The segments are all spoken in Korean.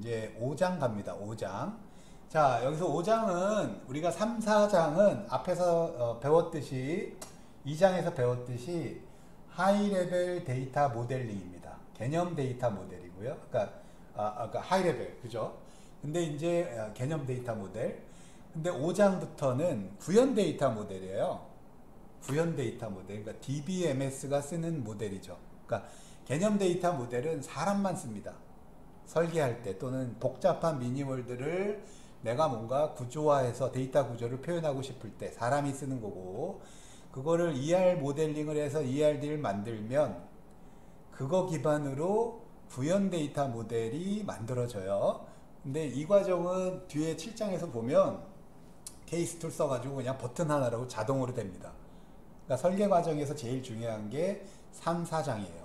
이제 5장 갑니다. 5장. 자, 여기서 5장은 우리가 3, 4장은 앞에서 배웠듯이 2장에서 배웠듯이 하이 레벨 데이터 모델링입니다. 개념 데이터 모델이고요. 그러니까 하이 레벨, 그죠? 근데 이제 개념 데이터 모델. 근데 5장부터는 구현 데이터 모델이에요. 구현 데이터 모델. 그러니까 DBMS가 쓰는 모델이죠. 그러니까 개념 데이터 모델은 사람만 씁니다. 설계할 때 또는 복잡한 미니월드를 내가 뭔가 구조화해서 데이터 구조를 표현하고 싶을 때 사람이 쓰는 거고, 그거를 ER 모델링을 해서 ERD를 만들면 그거 기반으로 구현 데이터 모델이 만들어져요. 근데 이 과정은 뒤에 7장에서 보면 케이스 툴 써가지고 그냥 버튼 하나로 자동으로 됩니다. 그러니까 설계 과정에서 제일 중요한 게 3, 4장이에요.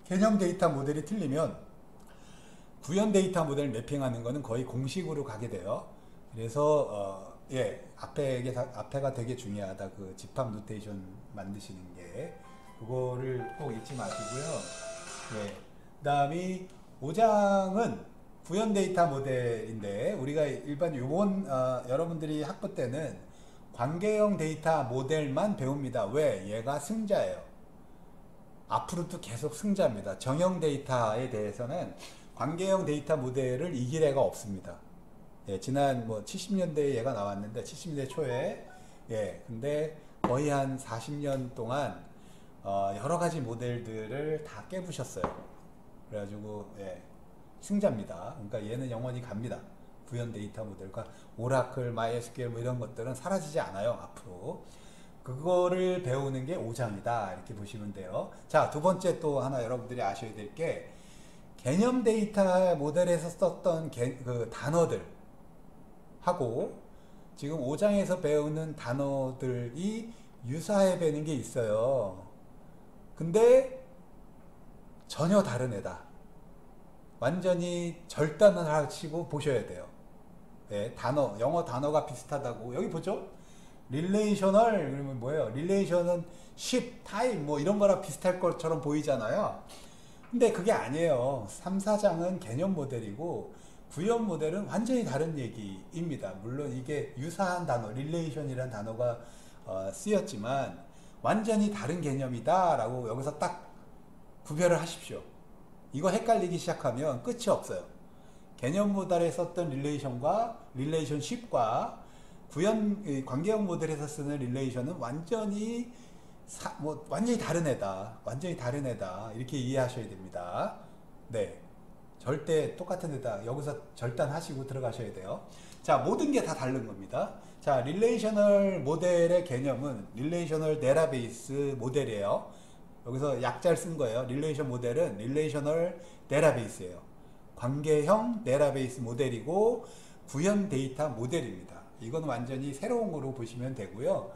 개념 데이터 모델이 틀리면 구현 데이터 모델 매핑하는 거는 거의 공식으로 가게 돼요. 그래서 앞에가 되게 중요하다. 그 집합 노테이션 만드시는 게 그거를 꼭 잊지 마시고요. 그다음이 5장은 구현 데이터 모델인데 우리가 일반 요번 여러분들이 학부 때는 관계형 데이터 모델만 배웁니다. 왜? 얘가 승자예요. 앞으로도 계속 승자입니다. 정형 데이터에 대해서는 관계형 데이터 모델을 이길 애가 없습니다. 지난 70년대에 얘가 나왔는데 70년대 초에 근데 거의 한 40년 동안 여러 가지 모델들을 다 깨부셨어요. 그래가지고 승자입니다. 그러니까 얘는 영원히 갑니다. 구현 데이터 모델, 그러니까 오라클, MySQL 이런 것들은 사라지지 않아요. 앞으로. 그거를 배우는 게 5장이다. 이렇게 보시면 돼요. 자, 두 번째 또 하나 여러분들이 아셔야 될 게 개념 데이터 모델에서 썼던 그 단어들 하고 지금 5장에서 배우는 단어들이 유사해 배는 게 있어요. 근데 전혀 다른 애다. 완전히 절단을 하시고 보셔야 돼요. 영어 단어가 비슷하다고. 여기 보죠? 릴레이셔널, 그러면 뭐예요? 릴레이션은 쉽, 타임, 이런 거랑 비슷할 것처럼 보이잖아요. 근데 그게 아니에요. 3, 4장은 개념 모델이고, 구현 모델은 완전히 다른 얘기입니다. 물론 이게 유사한 단어, 릴레이션이라는 단어가 쓰였지만, 완전히 다른 개념이다 라고 여기서 딱 구별을 하십시오. 이거 헷갈리기 시작하면 끝이 없어요. 개념 모델에 썼던 릴레이션과 릴레이션십과 관계형 모델에서 쓰는 릴레이션은 완전히 완전히 다른 애다. 완전히 다른 애다. 이렇게 이해하셔야 됩니다. 절대 똑같은 애다. 여기서 절단하시고 들어가셔야 돼요. 자, 모든 게 다 다른 겁니다. 자, 릴레이셔널 모델의 개념은 릴레이셔널 데이터베이스 모델이에요. 여기서 약자를 쓴 거예요. 릴레이션 모델은 릴레이셔널 데이터베이스예요. 관계형 데이터베이스 모델이고 구현 데이터 모델입니다. 이건 완전히 새로운 거로 보시면 되고요.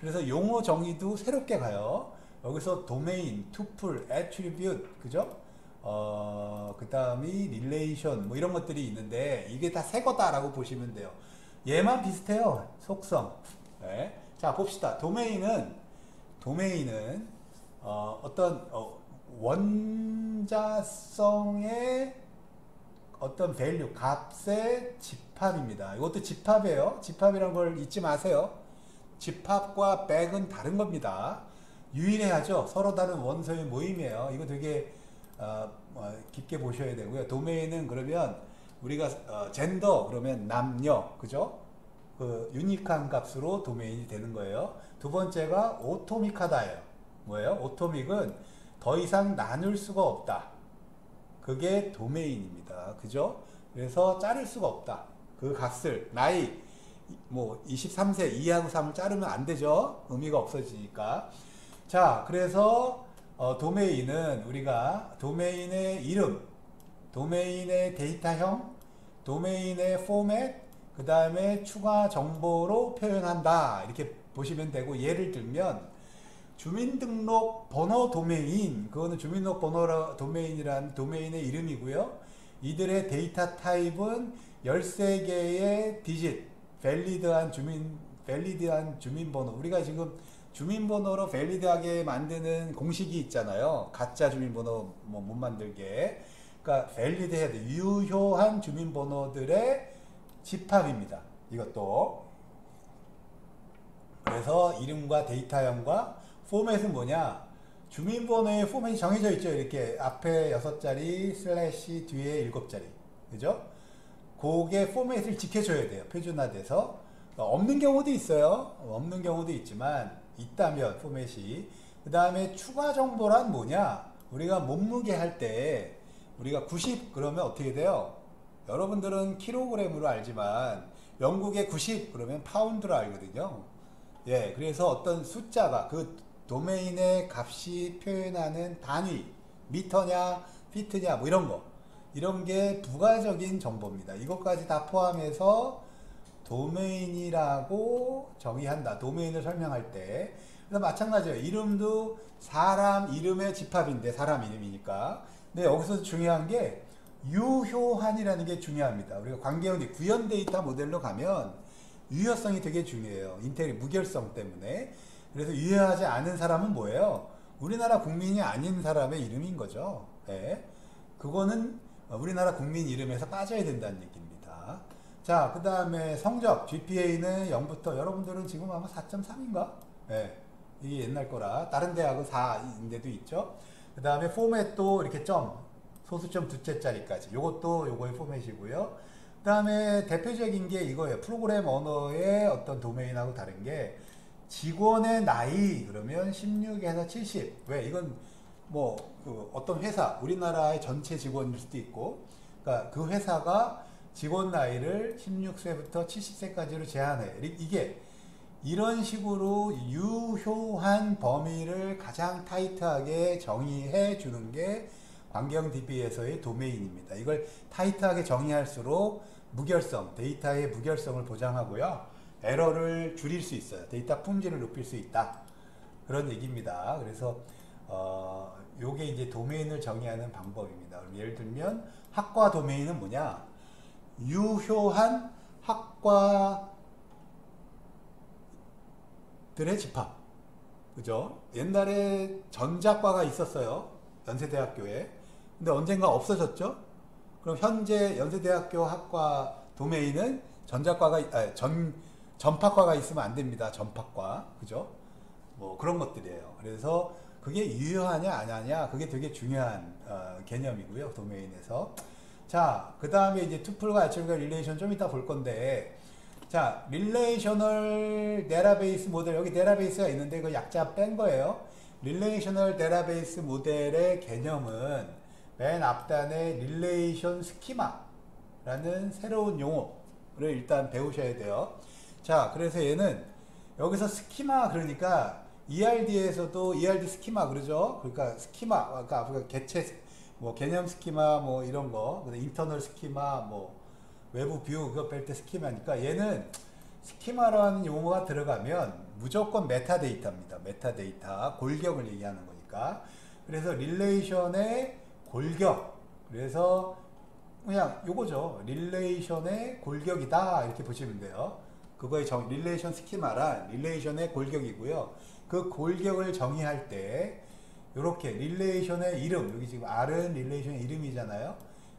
그래서 용어 정의도 새롭게 가요. 여기서 도메인, 투플, 애트리뷰트, 그죠? 그 다음이 릴레이션, 이런 것들이 있는데, 이게 다 새 거다라고 보시면 돼요. 얘만 비슷해요. 속성. 자, 봅시다. 도메인은, 어떤, 원자성의 어떤 밸류, 값의 집합입니다. 이것도 집합이에요. 집합이라는 걸 잊지 마세요. 집합과 백은 다른 겁니다. 유일해야죠. 서로 다른 원소의 모임이에요. 이거 되게 깊게 보셔야 되고요. 도메인은 그러면 우리가 젠더 그러면 남녀, 그죠? 그 유니크한 값으로 도메인이 되는 거예요. 두 번째가 오토믹하다예요. 뭐예요? 오토믹은 더 이상 나눌 수가 없다. 그게 도메인입니다. 그죠? 그래서 자를 수가 없다. 그 값을, 나이, 23세 2하고 3을 자르면 안 되죠? 의미가 없어지니까. 자, 그래서, 도메인은 우리가 도메인의 이름, 도메인의 데이터형, 도메인의 포맷, 그 다음에 추가 정보로 표현한다. 이렇게 보시면 되고, 예를 들면, 주민등록 번호 도메인, 그거는 주민등록 번호 도메인이란 도메인의 이름이고요. 이들의 데이터 타입은 13개의 디짓, 밸리드한 주민번호. 우리가 지금 주민번호로 밸리드하게 만드는 공식이 있잖아요. 가짜 주민번호 못 만들게. 그러니까 valid 해야 돼. 유효한 주민번호들의 집합입니다. 이것도. 그래서 이름과 데이터형과 포맷은 뭐냐? 주민번호의 포맷이 정해져 있죠. 이렇게 앞에 6자리 슬래시 뒤에 7자리. 그죠? 그게 포맷을 지켜줘야 돼요. 표준화돼서. 없는 경우도 있어요. 없는 경우도 있지만 있다면 포맷이. 그 다음에 추가 정보란 뭐냐? 우리가 몸무게 할 때 우리가 90 그러면 어떻게 돼요? 여러분들은 킬로그램으로 알지만 영국에 90 그러면 파운드로 알거든요. 예, 그래서 어떤 숫자가 그 도메인의 값이 표현하는 단위, 미터냐, 피트냐, 뭐 이런 거. 이런 게 부가적인 정보입니다. 이것까지 다 포함해서 도메인이라고 정의한다. 도메인을 설명할 때. 그래서 마찬가지예요. 이름도 사람 이름의 집합인데, 사람 이름이니까. 근데 여기서 중요한 게 유효한이라는 게 중요합니다. 우리가 관계형 구현 데이터 모델로 가면 유효성이 되게 중요해요. 인텔이 무결성 때문에. 그래서 유효하지 않은 사람은 뭐예요? 우리나라 국민이 아닌 사람의 이름인 거죠. 네. 그거는 우리나라 국민 이름에서 빠져야 된다는 얘기입니다. 자, 그 다음에 성적 GPA는 0부터 여러분들은 지금 아마 4.3인가? 네. 이게 옛날 거라 다른 대학은 4인데도 있죠. 그 다음에 포맷도 이렇게 점 소수점 두째짜리까지 요것도 요거의 포맷이고요. 그 다음에 대표적인 게 이거예요. 프로그램 언어의 어떤 도메인하고 다른 게 직원의 나이 그러면 16에서 70. 왜? 이건 뭐 그 어떤 회사 우리나라의 전체 직원일 수도 있고 그러니까 그 회사가 직원 나이를 16세부터 70세까지로 제한해. 이게 이런 식으로 유효한 범위를 가장 타이트하게 정의해 주는 게 관계형 DB에서의 도메인입니다. 이걸 타이트하게 정의할수록 무결성, 데이터의 무결성을 보장하고요. 에러를 줄일 수 있어요. 데이터 품질을 높일 수 있다. 그런 얘기입니다. 그래서 요게 이제 도메인을 정의하는 방법입니다. 예를 들면 학과 도메인은 뭐냐? 유효한 학과들의 집합. 그죠? 옛날에 전자과가 있었어요. 연세대학교에. 근데 언젠가 없어졌죠? 그럼 현재 연세대학교 학과 도메인은 전파과가 있으면 안 됩니다. 전파과. 그죠? 뭐 그런 것들이에요. 그래서 그게 유효하냐 안 하냐 그게 되게 중요한 개념이고요. 도메인에서. 자, 그 다음에 이제 투플과 아치브과 릴레이션 좀 이따 볼 건데 자, 릴레이셔널 데이터베이스 모델 여기 데이터베이스가 있는데 그 약자 뺀 거예요. 릴레이셔널 데이터베이스 모델의 개념은 맨 앞단에 릴레이션 스키마라는 새로운 용어를 일단 배우셔야 돼요. 자, 그래서 얘는 여기서 스키마 그러니까 ERD에서도 ERD 스키마 그러죠. 그러니까 스키마, 그러니까 개체, 뭐 개념 스키마 뭐 이런 거, 인터널 스키마, 뭐 외부 뷰 그거 뺄 때 스키마니까 얘는 스키마라는 용어가 들어가면 무조건 메타데이터입니다. 메타데이터, 골격을 얘기하는 거니까. 그래서 릴레이션의 골격. 그래서 그냥 요거죠. 릴레이션의 골격이다 이렇게 보시면 돼요. 그거의 릴레이션 스키마란 릴레이션의 골격이고요. 그 골격을 정의할 때 이렇게 릴레이션의 이름, 여기 지금 R은 릴레이션의 이름이잖아요.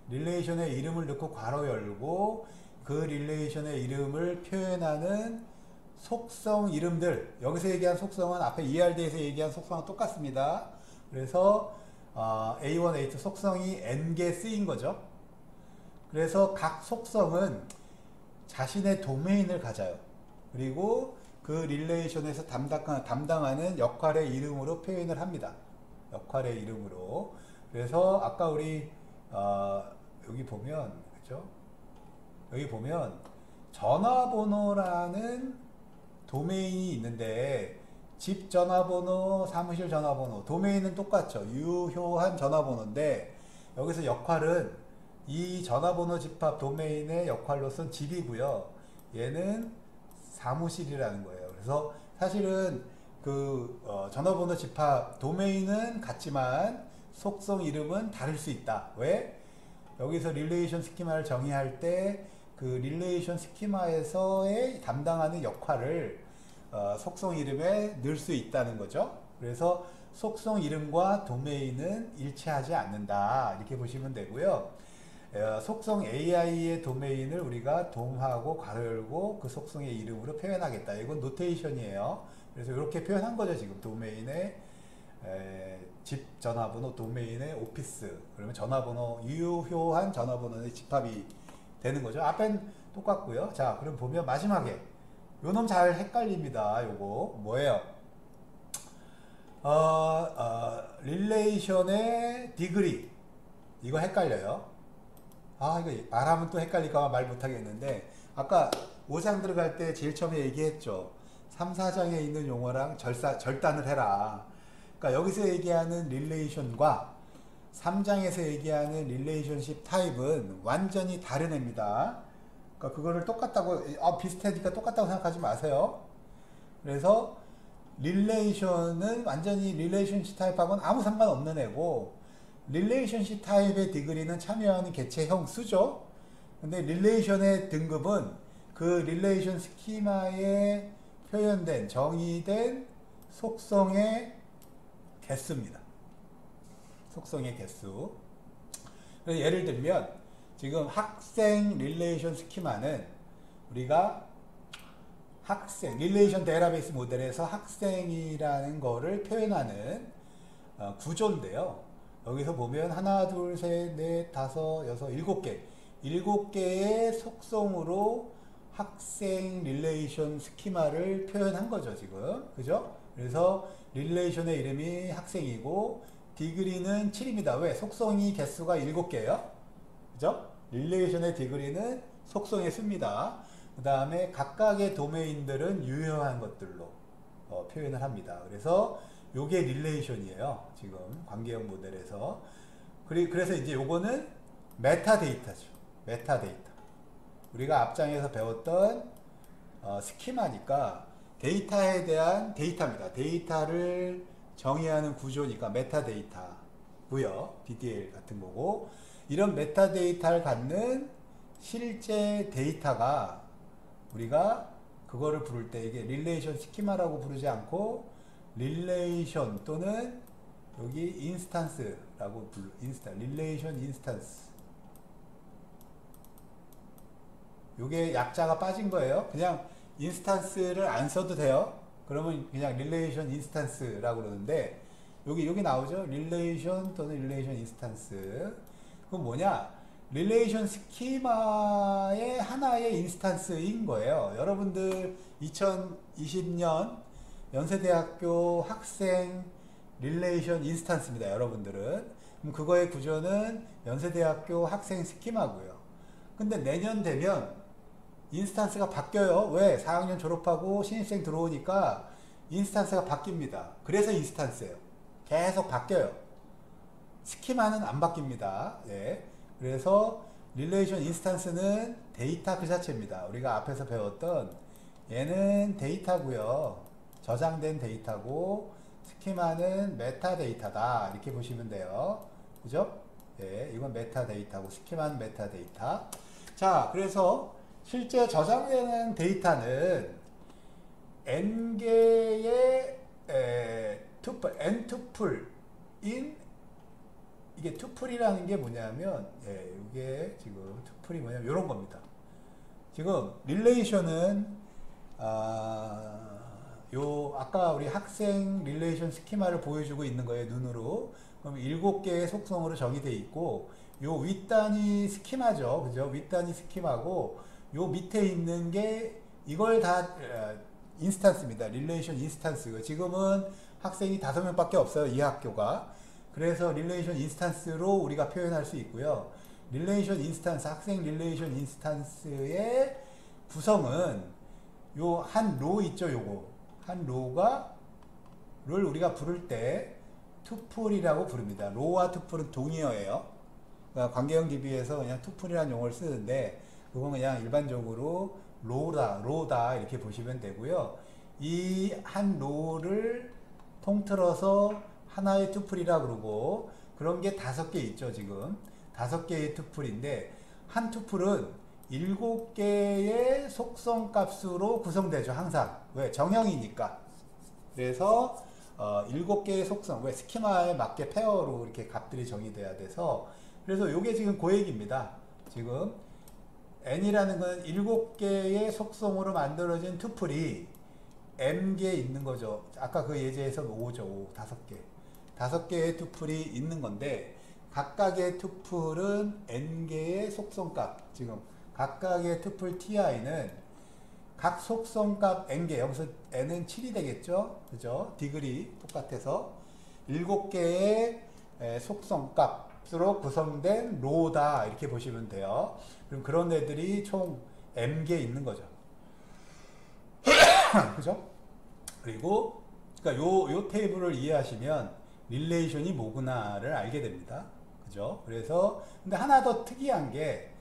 릴레이션의 이름을 넣고 괄호 열고 그 릴레이션의 이름을 표현하는 속성 이름들, 여기서 얘기한 속성은 앞에 ERD에서 얘기한 속성과 똑같습니다. 그래서 A1, A2 속성이 N개 쓰인 거죠. 그래서 각 속성은 자신의 도메인을 가져요. 그리고 그 릴레이션에서 담당하는 역할의 이름으로 표현을 합니다. 역할의 이름으로. 그래서 아까 우리 여기 보면 그죠? 여기 보면 전화번호라는 도메인이 있는데 집 전화번호, 사무실 전화번호, 도메인은 똑같죠. 유효한 전화번호인데 여기서 역할은 이 전화번호 집합 도메인의 역할로서는 집이고요. 얘는 사무실이라는 거예요. 그래서 사실은 그 전화번호 집합 도메인은 같지만 속성 이름은 다를 수 있다. 왜? 여기서 릴레이션 스키마를 정의할 때 그 릴레이션 스키마에서의 담당하는 역할을 속성 이름에 넣을 수 있다는 거죠. 그래서 속성 이름과 도메인은 일치하지 않는다. 이렇게 보시면 되고요. 속성 AI의 도메인을 우리가 돔하고 괄호 열고 그 속성의 이름으로 표현하겠다. 이건 노테이션이에요. 그래서 이렇게 표현한 거죠. 지금 도메인의 집 전화번호, 도메인의 오피스. 그러면 전화번호, 유효한 전화번호의 집합이 되는 거죠. 앞엔 똑같고요. 자, 그럼 보면 마지막에 요놈 잘 헷갈립니다. 요거 뭐예요? 릴레이션의 디그리. 이거 헷갈려요. 이거 말하면 또 헷갈릴까봐 말 못하겠는데, 아까 5장 들어갈 때 제일 처음에 얘기했죠. 3, 4장에 있는 용어랑 절단을 해라. 그러니까 여기서 얘기하는 릴레이션과 3장에서 얘기하는 릴레이션십 타입은 완전히 다른 애입니다. 그러니까 그거를 똑같다고, 비슷하니까 똑같다고 생각하지 마세요. 그래서 릴레이션은 완전히 릴레이션십 타입하고는 아무 상관없는 애고, 릴레이션십 타입의 디그리는 참여하는 개체형 수죠. 근데 릴레이션의 등급은 그 릴레이션 스키마에 표현된 정의된 속성의 개수입니다. 속성의 개수. 예를 들면 지금 학생 릴레이션 스키마는 우리가 학생 릴레이션 데이터베이스 모델에서 학생이라는 거를 표현하는 구조인데요. 여기서 보면 하나, 둘, 셋, 넷, 다섯, 여섯, 일곱 개의 속성으로 학생 릴레이션 스키마를 표현한 거죠, 지금. 그죠? 그래서 릴레이션의 이름이 학생이고 디그리는 7입니다. 왜? 속성이 개수가 7개예요. 그죠? 릴레이션의 디그리는 속성의 수입니다. 그 다음에 각각의 도메인들은 유효한 것들로 표현을 합니다. 그래서 요게 릴레이션이에요. 지금 관계형 모델에서. 그래서 이제 요거는 메타데이터죠. 메타데이터. 우리가 앞장에서 배웠던 스키마니까 데이터에 대한 데이터입니다. 데이터를 정의하는 구조니까 메타데이터고요. DDL 같은 거고, 이런 메타데이터를 갖는 실제 데이터가 우리가 그거를 부를 때 이게 릴레이션 스키마라고 부르지 않고 릴레이션 또는 여기 인스탄스라고 릴레이션 인스탄스. 요게 약자가 빠진 거예요. 그냥 인스탄스를 안 써도 돼요. 그러면 그냥 릴레이션 인스탄스라고 그러는데 여기 나오죠. 릴레이션 또는 릴레이션 인스탄스. 그건 뭐냐? 릴레이션 스키마의 하나의 인스탄스인 거예요. 여러분들 2020년 연세대학교 학생 릴레이션 인스탄스입니다. 여러분들은. 그럼 그거의 구조는 연세대학교 학생 스키마고요. 근데 내년 되면 인스탄스가 바뀌어요. 왜? 4학년 졸업하고 신입생 들어오니까 인스탄스가 바뀝니다. 그래서 인스탄스예요. 계속 바뀌어요. 스키마는 안 바뀝니다. 예. 그래서 릴레이션 인스탄스는 데이터 그 자체입니다. 우리가 앞에서 배웠던 얘는 데이터고요. 저장된 데이터고 스키마는 메타데이터다. 이렇게 보시면 돼요. 그죠? 예, 이건 메타데이터고 스키마는 메타데이터. 자, 그래서 실제 저장되는 데이터는 n개의 투플, n투플인, 이게 투플이라는 게 뭐냐면, 이게 지금 투플이 뭐냐면 이런 겁니다. 지금 릴레이션은 아까 우리 학생 릴레이션 스키마를 보여주고 있는 거예요, 눈으로. 그럼 7개의 속성으로 정의되어 있고, 요 윗단이 스키마죠. 그죠? 윗단이 스키마고, 요 밑에 있는 게 이걸 다 인스탄스입니다. 릴레이션 인스탄스. 지금은 학생이 5명밖에 없어요. 이 학교가. 그래서 릴레이션 인스탄스로 우리가 표현할 수 있고요. 릴레이션 인스탄스, 학생 릴레이션 인스탄스의 구성은 요 한 로 있죠. 요거. 한 를 우리가 부를 때 투플이라고 부릅니다. 로와 투플은 동의어예요. 그러니까 관계형 DB에서 그냥 투플이라는 용어를 쓰는데 그건 그냥 일반적으로 로다 이렇게 보시면 되고요. 이 한 로를 통틀어서 하나의 투플이라 그러고, 그런 게 5개 있죠. 지금 5개의 투플인데 한 투플은 7개의 속성 값으로 구성되죠. 항상. 왜? 정형이니까. 그래서 7개의 속성, 왜 스키마에 맞게 페어로 이렇게 값들이 정의돼야 돼서, 그래서 요게 지금 고얘기입니다. 지금 n이라는 건 7개의 속성으로 만들어진 투플이 m개 있는 거죠. 아까 그 예제에서 5죠. 5, 5개. 5개의 투플이 있는 건데, 각각의 투플은 n개의 속성값, 지금 각각의 투플 ti는 각 속성값 n개, 여기서 n은 7이 되겠죠. 그죠? 디그리 똑같아서 7개의 속성값으로 구성된 로다, 이렇게 보시면 돼요. 그럼 그런 애들이 총 m개 있는 거죠. 그죠? 그리고 그러니까 요 테이블을 이해하시면 릴레이션이 뭐구나를 알게 됩니다. 그죠? 그래서 근데 하나 더 특이한 게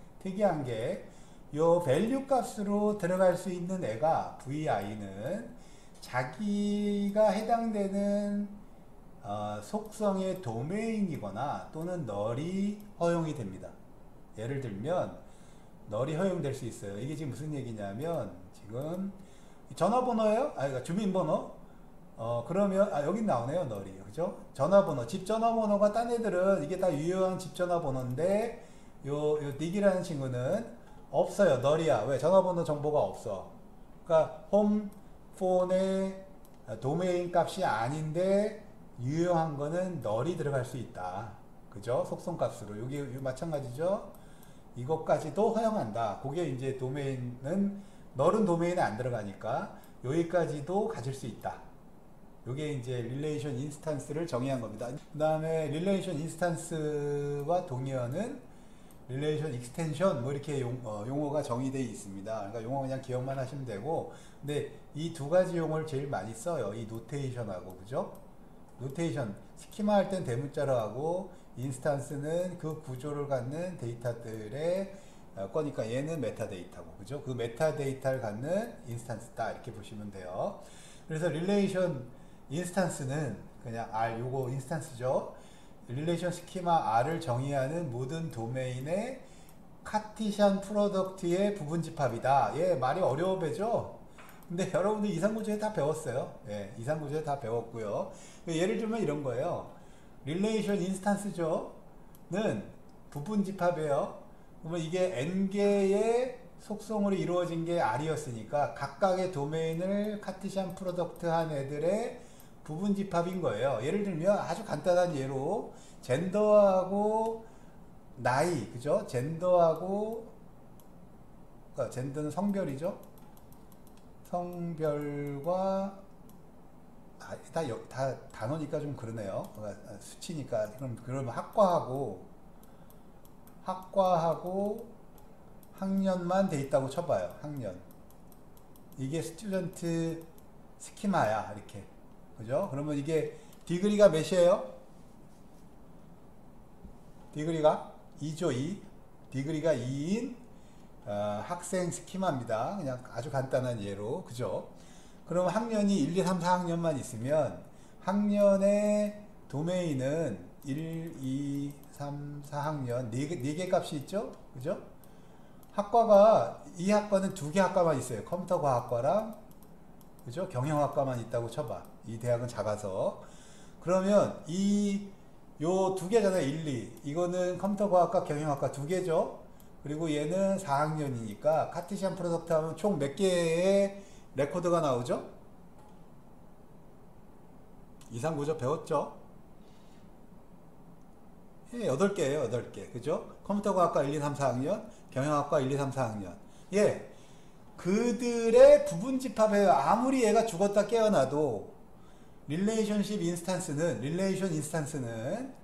요 밸류 값으로 들어갈 수 있는 애가 VI는 자기가 해당되는 속성의 도메인이거나 또는 널이 허용이 됩니다. 예를 들면 널이 허용될 수 있어요. 이게 지금 무슨 얘기냐면, 지금 전화번호예요? 그러니까 주민번호? 그러면 여기 나오네요. 널이. 그죠? 전화번호, 집 전화번호가 딴 애들은 이게 다 유효한 집 전화번호인데, 요 닉이라는 친구는 없어요. 널이야. 왜? 전화번호 정보가 없어. 그러니까 홈폰의 도메인 값이 아닌데 유효한 거는 널이 들어갈 수 있다. 그죠? 속성 값으로. 여기 마찬가지죠? 이것까지도 허용한다. 그게 이제 도메인은, 널은 도메인에 안 들어가니까 여기까지도 가질 수 있다. 요게 이제 릴레이션 인스턴스를 정의한 겁니다. 그 다음에 릴레이션 인스턴스와 동의어는 릴레이션 익스텐션, 뭐 이렇게 용어가 정의되어 있습니다. 그러니까 용어 그냥 기억만 하시면 되고, 근데 이 두 가지 용어를 제일 많이 써요. 이 노테이션하고, 그죠? 노테이션, 스키마 할 땐 대문자로 하고, 인스턴스는 그 구조를 갖는 데이터들의 거니까 얘는 메타데이터고, 그죠? 그 메타데이터를 갖는 인스턴스다, 이렇게 보시면 돼요. 그래서 릴레이션 인스턴스는 그냥 요거 인스턴스죠. 릴레이션 스키마 R을 정의하는 모든 도메인의 카티션 프로덕트의 부분집합이다. 예, 말이 어려워 보죠? 근데 여러분들 이상구조에 다 배웠어요. 예, 이상구조에 다 배웠고요. 예를 들면 이런 거예요. 릴레이션 인스턴스죠?는 부분집합이에요. 그러면 이게 n개의 속성으로 이루어진 게 R이었으니까 각각의 도메인을 카티션 프로덕트 한 애들의 부분집합인 거예요. 예를 들면 아주 간단한 예로 젠더하고 나이, 그죠? 젠더하고, 그러니까 젠더는 성별이죠. 성별과 다 단어니까 좀 그러네요. 수치니까. 그럼 학과하고 학년만 돼 있다고 쳐봐요. 학년. 이게 스튜던트 스키마야, 이렇게. 그죠? 그러면 이게 디그리가 몇이에요? 디그리가 2죠, 2. 디그리가 2인 학생 스키마입니다. 그냥 아주 간단한 예로. 그죠? 그럼 학년이 1, 2, 3, 4학년만 있으면 학년의 도메인은 1, 2, 3, 4학년 4개 값이 있죠? 그죠? 이 학과는 2개 학과만 있어요. 컴퓨터과학과랑, 그죠? 경영학과만 있다고 쳐봐. 이 대학은 작아서. 그러면 요 2개잖아요. 1, 2. 이거는 컴퓨터과학과, 경영학과 2개죠. 그리고 얘는 4학년이니까 카티시안 프로덕트 하면 총 몇 개의 레코드가 나오죠? 이상구조 배웠죠? 예, 8개예요. 8개. 그죠? 컴퓨터과학과 1, 2, 3, 4학년, 경영학과 1, 2, 3, 4학년. 예. 그들의 부분집합에 아무리 얘가 죽었다 깨어나도 릴레이션 인스턴스는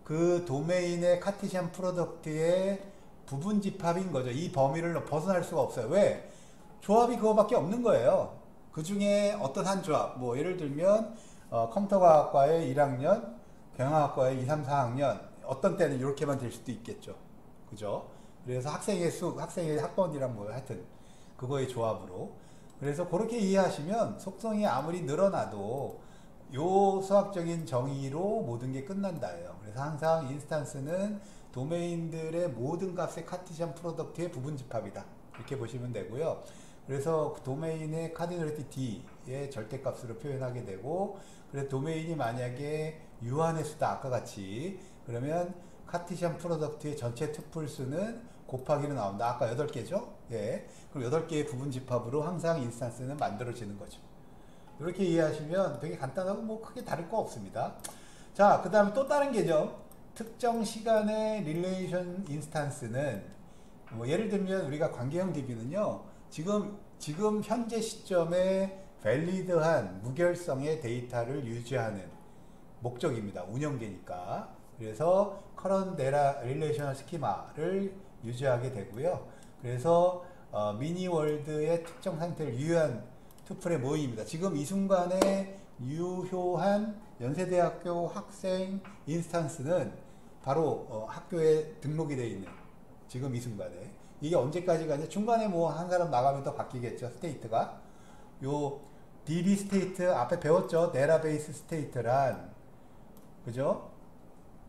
그 도메인의 카티시안 프로덕트의 부분집합인 거죠. 이 범위를 벗어날 수가 없어요. 왜? 조합이 그거밖에 없는 거예요. 그 중에 어떤 한 조합, 뭐 예를 들면 컴퓨터과학과의 1학년, 경영학과의 2, 3, 4학년, 어떤 때는 이렇게만 될 수도 있겠죠. 그죠? 그래서 학생의 학번이랑 뭐 하여튼 그거의 조합으로. 그래서 그렇게 이해하시면 속성이 아무리 늘어나도 요 수학적인 정의로 모든 게 끝난다예요. 그래서 항상 인스턴스는 도메인들의 모든 값의 카티시안 프로덕트의 부분집합이다. 이렇게 보시면 되고요. 그래서 그 도메인의 카디널리티 D의 절대값으로 표현하게 되고, 그래서 도메인이 만약에 유한의 수다 아까 같이 그러면 카티시안 프로덕트의 전체 투플 수는 곱하기로 나온다. 아까 8개죠? 예. 그럼 8개의 부분 집합으로 항상 인스턴스는 만들어지는 거죠. 이렇게 이해하시면 되게 간단하고 뭐 크게 다를 거 없습니다. 자, 그 다음에 또 다른 개념. 특정 시간의 릴레이션 인스턴스는 뭐 예를 들면 우리가 관계형 DB는요. 지금 현재 시점에 밸리드한 무결성의 데이터를 유지하는 목적입니다. 운영계니까. 그래서 current data relational schema를 유지하게 되고요. 그래서 미니 월드의 특정 상태를 유효한 투플의 모임입니다. 지금 이 순간에 유효한 연세대학교 학생 인스턴스는 바로 학교에 등록이 되어 있는 지금 이 순간에 이게 언제까지 가냐? 중간에 뭐 한 사람 나가면 또 바뀌겠죠. 스테이트가 요 DB 스테이트 앞에 배웠죠. 데이터베이스 스테이트란 그죠?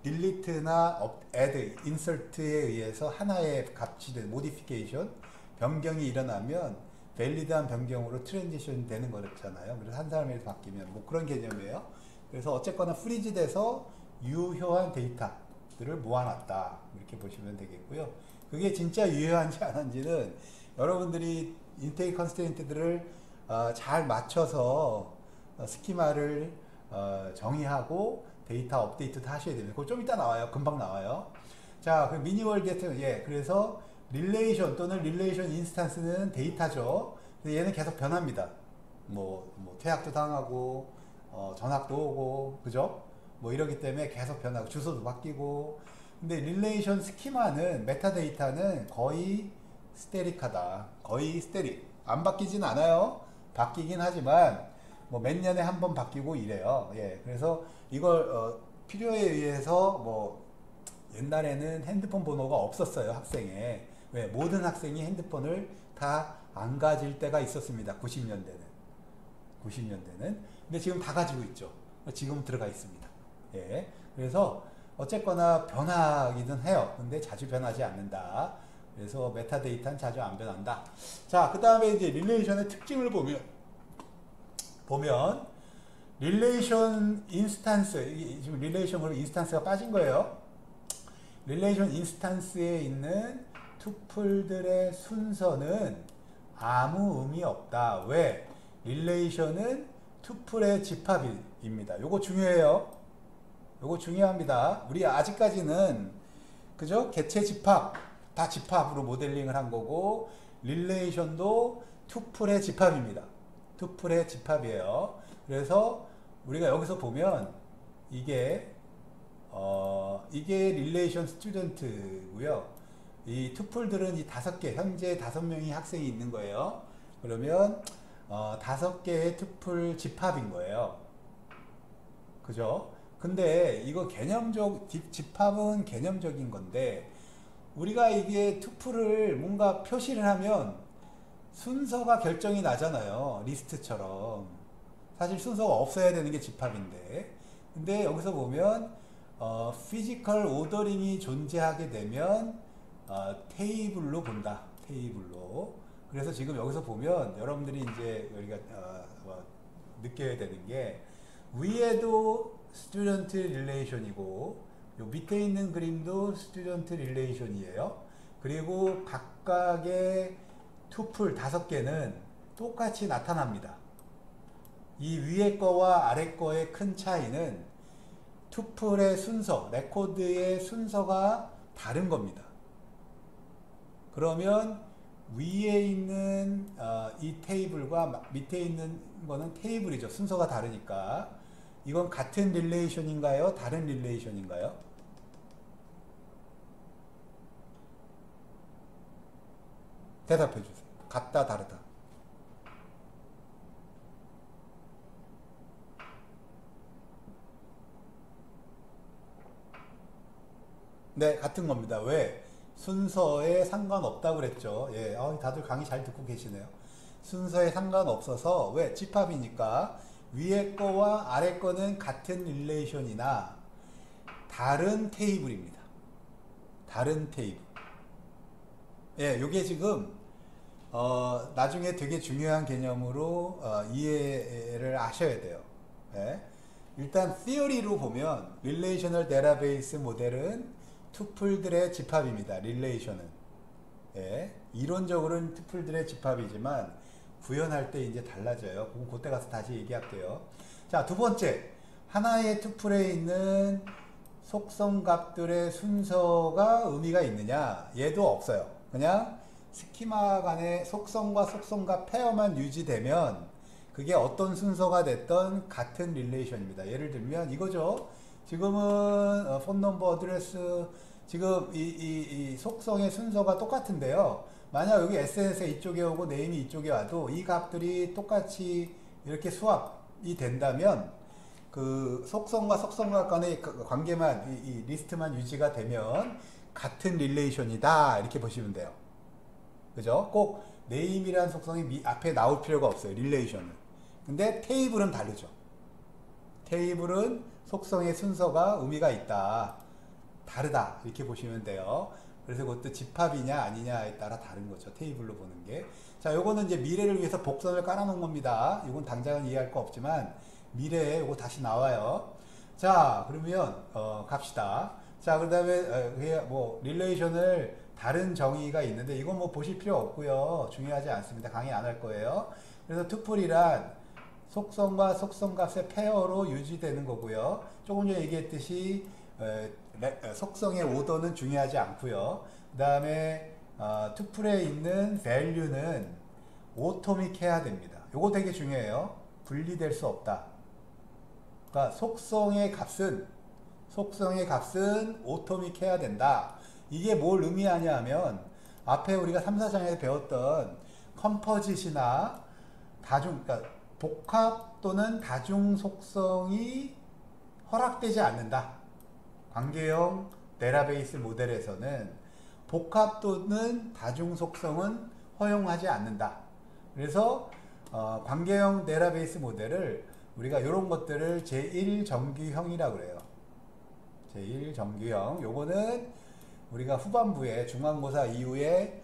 딜리트나 add, insert에 의해서 하나의 값이 된 모디피케이션 변경이 일어나면 밸리드한 변경으로 트랜지션 되는 거잖아요. 그래서 한 사람에서 바뀌면 뭐 그런 개념이에요. 그래서 어쨌거나 프리즈 돼서 유효한 데이터들을 모아놨다 이렇게 보시면 되겠고요. 그게 진짜 유효한지 안 한지는 여러분들이 인테이크 컨스트레인트들을 잘 맞춰서 스키마를 정의하고 데이터 업데이트도 하셔야 됩니다. 그거 좀 이따 나와요. 금방 나와요. 자, 그 미니월드 예, 그래서 릴레이션 또는 릴레이션 인스턴스는 데이터죠. 근데 얘는 계속 변합니다. 뭐 퇴학도 당하고 전학도 오고 그죠? 뭐 이러기 때문에 계속 변하고 주소도 바뀌고. 근데 릴레이션 스키마는 메타데이터는 거의 스테릭하다. 거의 스테릭. 안 바뀌진 않아요. 바뀌긴 하지만 뭐 몇 년에 한 번 바뀌고 이래요. 예, 그래서 이걸 필요에 의해서 뭐 옛날에는 핸드폰 번호가 없었어요. 학생에. 왜? 모든 학생이 핸드폰을 다 안 가질 때가 있었습니다. 90년대는. 근데 지금 다 가지고 있죠. 지금 들어가 있습니다. 예. 그래서 어쨌거나 변하기는 해요. 근데 자주 변하지 않는다. 그래서 메타데이터는 자주 안 변한다. 자, 그 다음에 이제 릴레이션의 특징을 보면 릴레이션 인스턴스, 지금 릴레이션 그러면 인스턴스가 빠진 거예요. 릴레이션 인스턴스에 있는 투플들의 순서는 아무 의미 없다. 왜? 릴레이션은 투플의 집합입니다. 요거 중요해요. 요거 중요합니다. 우리 아직까지는 그죠? 개체 집합 다 집합으로 모델링을 한 거고 릴레이션도 투플의 집합입니다. 투플의 집합이에요. 그래서 우리가 여기서 보면 이게 릴레이션 스튜던트고요. 이 투플들은 이 5개, 현재 5명이 학생이 있는 거예요. 그러면 5개의 투플 집합인 거예요. 그죠? 근데 이거 집합은 개념적인 건데 우리가 이게 투플을 뭔가 표시를 하면 순서가 결정이 나잖아요. 리스트처럼. 사실 순서가 없어야 되는 게 집합인데. 근데 여기서 보면 피지컬 오더링이 존재하게 되면 테이블로 본다. 테이블로. 그래서 지금 여기서 보면 여러분들이 이제 우리가 느껴야 되는 게 위에도 스튜던트 릴레이션이고 요 밑에 있는 그림도 스튜던트 릴레이션이에요. 그리고 각각의 투플 5개는 똑같이 나타납니다. 이 위에 거와 아래 거의 큰 차이는 투플의 순서, 레코드의 순서가 다른 겁니다. 그러면 위에 있는 이 테이블과 밑에 있는 거는 테이블이죠. 순서가 다르니까. 이건 같은 릴레이션인가요? 다른 릴레이션인가요? 대답해 주세요. 같다, 다르다. 네, 같은 겁니다. 왜? 순서에 상관없다고 그랬죠. 예, 다들 강의 잘 듣고 계시네요. 순서에 상관없어서 왜? 집합이니까 위에 거와 아래 거는 같은 릴레이션이나 다른 테이블입니다. 다른 테이블. 예, 요게 지금 나중에 되게 중요한 개념으로 이해를 하셔야 돼요. 예. 일단 theory로 보면 relational database 모델은 투플들의 집합입니다. relation은. 예. 이론적으로는 투플들의 집합이지만 구현할 때 이제 달라져요. 그럼 그때 가서 다시 얘기할게요. 자, 두 번째. 하나의 투플에 있는 속성 값들의 순서가 의미가 있느냐? 얘도 없어요. 그냥 스키마 간의 속성과 속성값 페어만 유지되면 그게 어떤 순서가 됐던 같은 릴레이션입니다. 예를 들면 이거죠. 지금은 폰 넘버 어드레스 지금 이 속성의 순서가 똑같은데요. 만약 여기 SNS 이쪽에 오고 네임이 이쪽에 와도 이 값들이 똑같이 이렇게 수합이 된다면 그 속성과 속성값 간의 관계만 이 리스트만 유지가 되면 같은 릴레이션이다 이렇게 보시면 돼요. 그죠? 꼭 네임이라는 속성이 앞에 나올 필요가 없어요. 릴레이션은. 근데 테이블은 다르죠. 테이블은 속성의 순서가 의미가 있다. 다르다. 이렇게 보시면 돼요. 그래서 그것도 집합이냐 아니냐에 따라 다른 거죠. 테이블로 보는 게. 자, 요거는 이제 미래를 위해서 복선을 깔아놓은 겁니다. 이건 당장은 이해할 거 없지만 미래에 요거 다시 나와요. 자, 그러면 갑시다. 자, 그 다음에 뭐 릴레이션을 다른 정의가 있는데 이건 뭐 보실 필요 없고요. 중요하지 않습니다. 강의 안 할 거예요. 그래서 투플이란 속성과 속성값의 페어로 유지되는 거고요. 조금 전에 얘기했듯이 속성의 오더는 중요하지 않고요. 그 다음에 투플에 있는 value는 오토믹 해야 됩니다. 요거 되게 중요해요. 분리될 수 없다. 그러니까 속성의 값은 오토믹 해야 된다. 이게 뭘 의미하냐 하면 앞에 우리가 3, 4장에서 배웠던 컴포짓이나 그러니까 복합 또는 다중 속성이 허락되지 않는다. 관계형 데이터베이스 모델에서는 복합 또는 다중 속성은 허용하지 않는다. 그래서 관계형 데이터베이스 모델을 우리가 이런 것들을 제1정규형이라고 그래요. 제1정규형. 요거는 우리가 후반부에 중간고사 이후에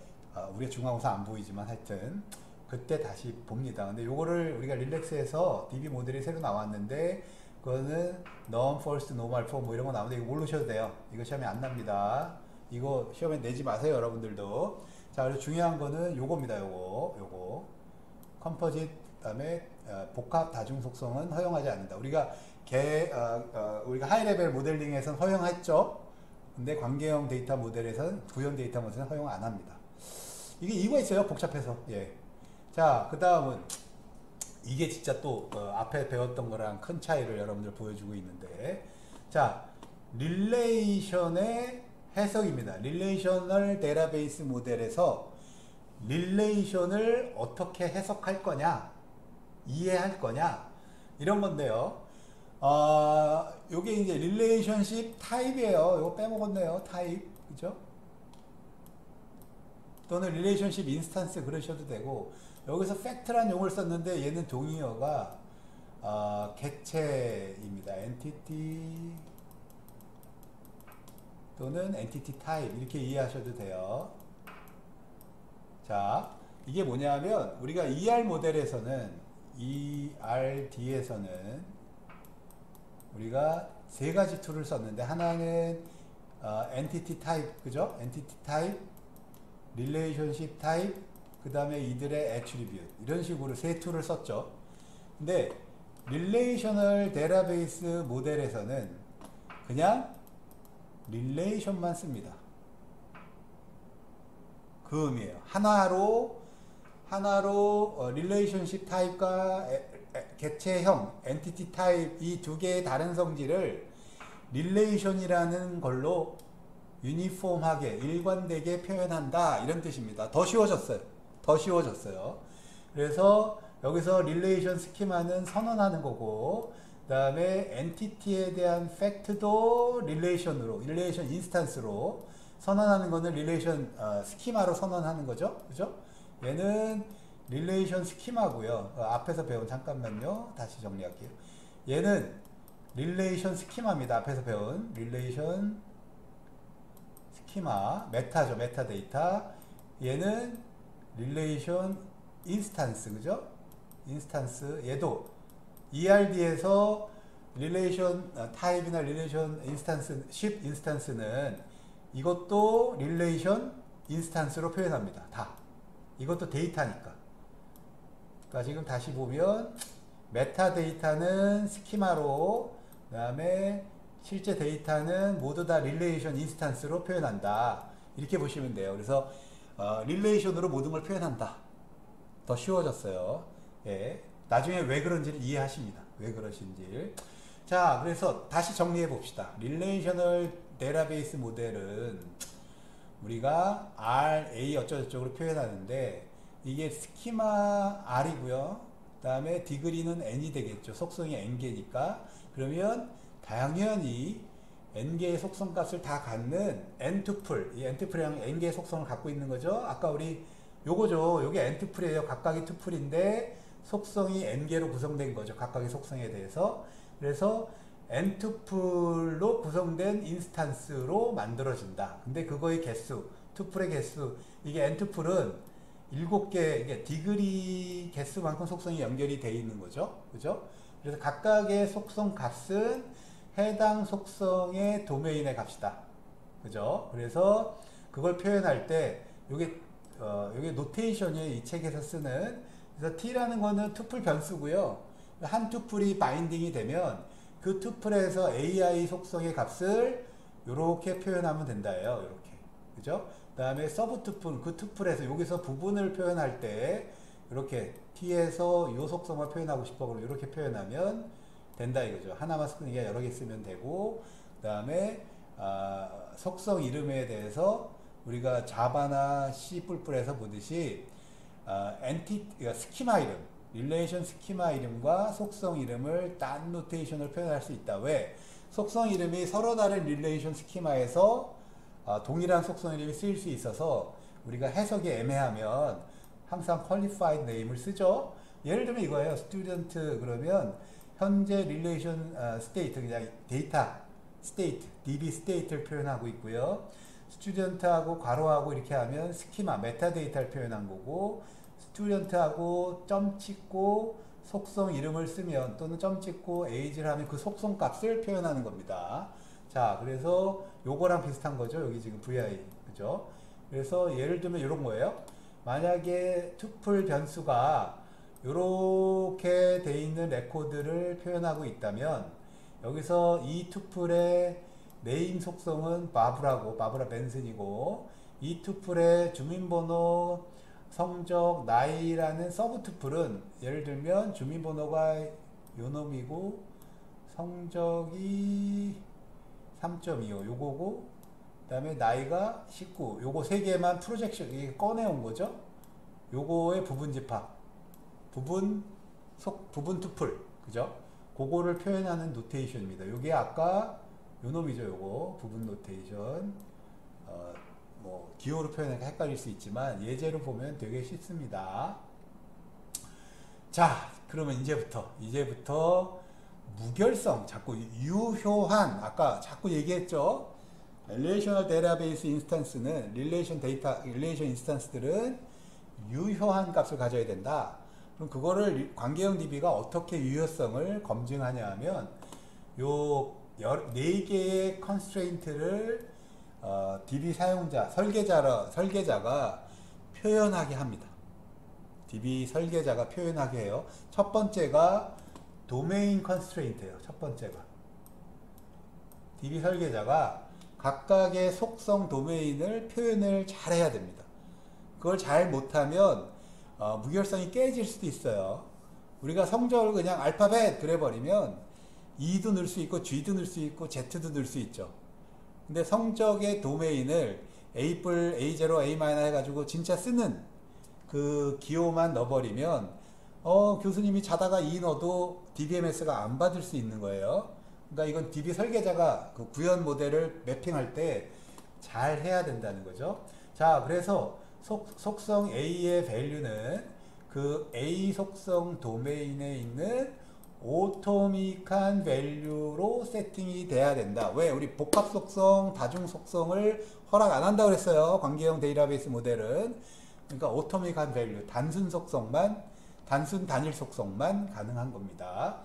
우리 중간고사 안 보이지만 하여튼 그때 다시 봅니다. 근데 요거를 우리가 릴렉스에서 DB 모델이 새로 나왔는데 그거는 non false normal for 뭐 이런 거 나오는데 이거 모르셔도 돼요. 이거 시험에 안 납니다. 이거 시험에 내지 마세요, 여러분들도. 자, 그리고 중요한 거는 요겁니다. 요거 컴포짓 그다음에 복합 다중 속성은 허용하지 않는다. 우리가 우리가 하이 레벨 모델링에서는 허용했죠. 근데 관계형 데이터 모델에서는 구현 데이터 모델에서는 허용 안 합니다. 이게 이유가 있어요. 복잡해서. 예. 자, 그 다음은 이게 진짜 또 앞에 배웠던 거랑 큰 차이를 여러분들 보여주고 있는데, 자, 릴레이션의 해석입니다. 릴레이셔널 데이터베이스 모델에서 릴레이션을 어떻게 해석할 거냐, 이해할 거냐, 이런 건데요. 요게 이제 릴레이션십 타입이에요. 이거 빼먹었네요. 타입. 그죠? 또는 릴레이션십 인스턴스 그러셔도 되고, 여기서 팩트란 용어를 썼는데 얘는 동의어가 객체입니다. 엔티티 또는 엔티티 타입 이렇게 이해하셔도 돼요. 자, 이게 뭐냐면 우리가 ER 모델에서는 ERD에서는 우리가 세 가지 툴을 썼는데 하나는 엔티티 타입, 그죠? 엔티티 타입, 릴레이션십 타입, 그 다음에 이들의 애트리뷰트 이런 식으로 세 툴을 썼죠. 근데 릴레이셔널 데이터베이스 모델에서는 그냥 릴레이션만 씁니다. 그 의미예요. 하나로 릴레이션십 타입과 객체형 엔티티 타입 이 두 개의 다른 성질을 릴레이션이라는 걸로 유니폼하게 일관되게 표현한다 이런 뜻입니다. 더 쉬워졌어요. 그래서 여기서 릴레이션 스키마는 선언하는 거고, 그 다음에 엔티티에 대한 팩트도 릴레이션 인스턴스로 선언하는 거는 릴레이션 스키마로 선언하는 거죠. 그죠? 얘는 릴레이션 스키마고요. 앞에서 배운, 잠깐만요. 다시 정리할게요. 얘는 릴레이션 스키마입니다. 앞에서 배운 릴레이션 스키마, 메타죠. 메타데이터. 얘는 릴레이션 인스탄스, 그죠? 인스탄스 얘도 ERD에서 릴레이션 타입이나 릴레이션 인스탄스, 십 인스탄스는 이것도 릴레이션 인스탄스로 표현합니다. 다. 이것도 데이터니까. 그러니까 지금 다시 보면 메타 데이터는 스키마로, 그 다음에 실제 데이터는 모두 다 릴레이션 인스탄스로 표현한다. 이렇게 보시면 돼요. 그래서 릴레이션으로 모든 걸 표현한다. 더 쉬워졌어요. 예. 나중에 왜 그런지를 이해하십니다. 왜 그러신지. 자, 그래서 다시 정리해 봅시다. 릴레이셔널 데이터베이스 모델은 우리가 R, A 어쩌고저쩌고 표현하는데 이게 스키마 R이고요. 그 다음에 디그리는 N이 되겠죠. 속성이 N개니까. 그러면 당연히 N개의 속성값을 다 갖는 N2풀, 이 N2풀이랑 N개의 속성을 갖고 있는 거죠. 아까 우리 요거죠. 요게 N2풀이에요. 각각이 2풀인데 속성이 N개로 구성된 거죠. 각각의 속성에 대해서. 그래서 N2풀로 구성된 인스탄스로 만들어진다. 근데 그거의 개수, 2풀의 개수, 이게 N2풀은 7개, 이게 디그리 개수만큼 속성이 연결이 되어 있는 거죠. 그죠? 그래서 각각의 속성 값은 해당 속성의 도메인의 값이다. 그죠? 그래서 그걸 표현할 때, 요게 노테이션이에요. 이 책에서 쓰는. 그래서 T라는 거는 투플 변수고요. 한 투플이 바인딩이 되면 그 투플에서 AI 속성의 값을 이렇게 표현하면 된다예요. 이렇게. 그죠? 그 다음에 서브 투플, 그 투플에서 여기서 부분을 표현할 때 이렇게 T에서 이 속성만 표현하고 싶어 그러면 이렇게 표현하면 된다 이거죠. 하나만 쓰는 게 여러 개 쓰면 되고, 그 다음에 속성 이름에 대해서 우리가 자바나 C++에서 보듯이 그러니까 스키마 이름, 릴레이션 스키마 이름과 속성 이름을 딴 노테이션을 표현할 수 있다. 왜? 속성 이름이 서로 다른 릴레이션 스키마에서 동일한 속성 이름이 쓰일 수 있어서 우리가 해석이 애매하면 항상 qualified name을 쓰죠. 예를 들면 이거예요. student 그러면 현재 릴레이션 state, 그냥 데이터 state, db state를 표현하고 있고요. student하고 괄호하고 이렇게 하면 스키마, 메타데이터를 표현한 거고, student하고 점 찍고 속성 이름을 쓰면 또는 점 찍고 age를 하면 그 속성 값을 표현하는 겁니다. 자, 그래서 요거랑 비슷한 거죠. 여기 지금 vi, 그죠? 그래서 예를 들면 이런 거예요. 만약에 투플 변수가 요렇게 돼 있는 레코드를 표현하고 있다면 여기서 이 투플의 네임 속성은 바브라 벤슨이고, 이 투플의 주민번호, 성적, 나이라는 서브 투플은 예를 들면 주민번호가 요 놈이고 성적이 3.25 요거고, 그 다음에 나이가 19, 요거 세 개만 프로젝션 이게 꺼내온 거죠. 요거의 부분 집합, 부분 투플, 그죠? 그거를 표현하는 노테이션입니다. 요게 아까 요 놈이죠. 요거 부분 노테이션. 뭐 기호로 표현하니까 헷갈릴 수 있지만 예제로 보면 되게 쉽습니다. 자, 그러면 이제부터 무결성, 자꾸 유효한, 아까 자꾸 얘기했죠. 릴레이셔널 데이터베이스 인스턴스는 릴레이션 인스턴스들은 유효한 값을 가져야 된다. 그럼 그거를 관계형 DB가 어떻게 유효성을 검증하냐 하면 요 4개의 컨스트레인트를 DB 사용자, 설계자가 표현하게 합니다. DB 설계자가 표현하게 해요. 첫 번째가 도메인 컨스트레인트예요. 첫 번째가. DB 설계자가 각각의 속성 도메인을 표현을 잘 해야 됩니다. 그걸 잘 못하면 무결성이 깨질 수도 있어요. 우리가 성적을 그냥 알파벳 그래버리면 E도 넣을 수 있고 G도 넣을 수 있고 Z도 넣을 수 있죠. 근데 성적의 도메인을 A+, A0, A- 해가지고 진짜 쓰는 그 기호만 넣어버리면 교수님이 자다가 E 넣어도 DBMS가 안 받을 수 있는 거예요. 그러니까 이건 DB 설계자가 그 구현 모델을 매핑할 때 잘 해야 된다는 거죠. 자, 그래서 속성 A의 밸류는 그 A 속성 도메인에 있는 오토믹한 밸류로 세팅이 돼야 된다. 왜? 우리 복합 속성, 다중 속성을 허락 안 한다고 그랬어요. 관계형 데이터베이스 모델은. 그러니까 오토믹한 밸류, 단순 단일 속성만 가능한 겁니다.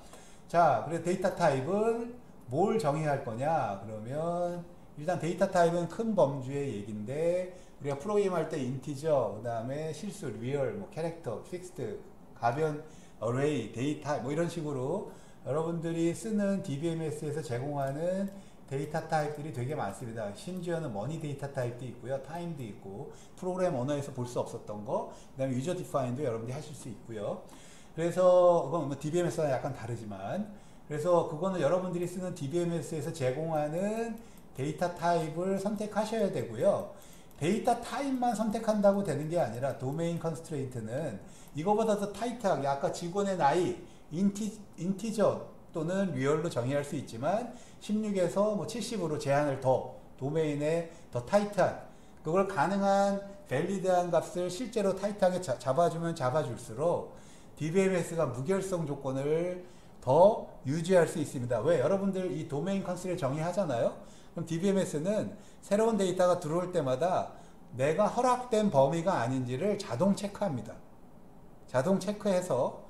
자, 그래서 데이터 타입은 뭘 정의할 거냐? 그러면 일단 데이터 타입은 큰 범주의 얘기인데 우리가 프로그램 할 때 인티저, 그 다음에 실수, 리얼, 뭐 캐릭터, 픽스드, 가변, 어레이, 데이터 뭐 이런 식으로 여러분들이 쓰는 DBMS에서 제공하는 데이터 타입들이 되게 많습니다. 심지어는 머니 데이터 타입도 있고요. 타임도 있고 프로그램 언어에서 볼 수 없었던 거, 그 다음에 유저 디파인도 여러분들이 하실 수 있고요. 그래서 그건 뭐 DBMS랑 약간 다르지만 그래서 그거는 여러분들이 쓰는 DBMS에서 제공하는 데이터 타입을 선택하셔야 되고요. 데이터 타입만 선택한다고 되는 게 아니라 도메인 컨스트레인트는 이거보다 더 타이트하게 아까 직원의 나이, 인티저 또는 리얼로 정의할 수 있지만 16에서 뭐 70으로 제한을 더 도메인에 더 타이트한 그걸 가능한 밸리드한 값을 실제로 타이트하게 잡아주면 잡아줄수록 DBMS가 무결성 조건을 더 유지할 수 있습니다. 왜? 여러분들 이 도메인 컨스트레인트 정의하잖아요. 그럼 DBMS는 새로운 데이터가 들어올 때마다 내가 허락된 범위가 아닌지를 자동 체크합니다. 자동 체크해서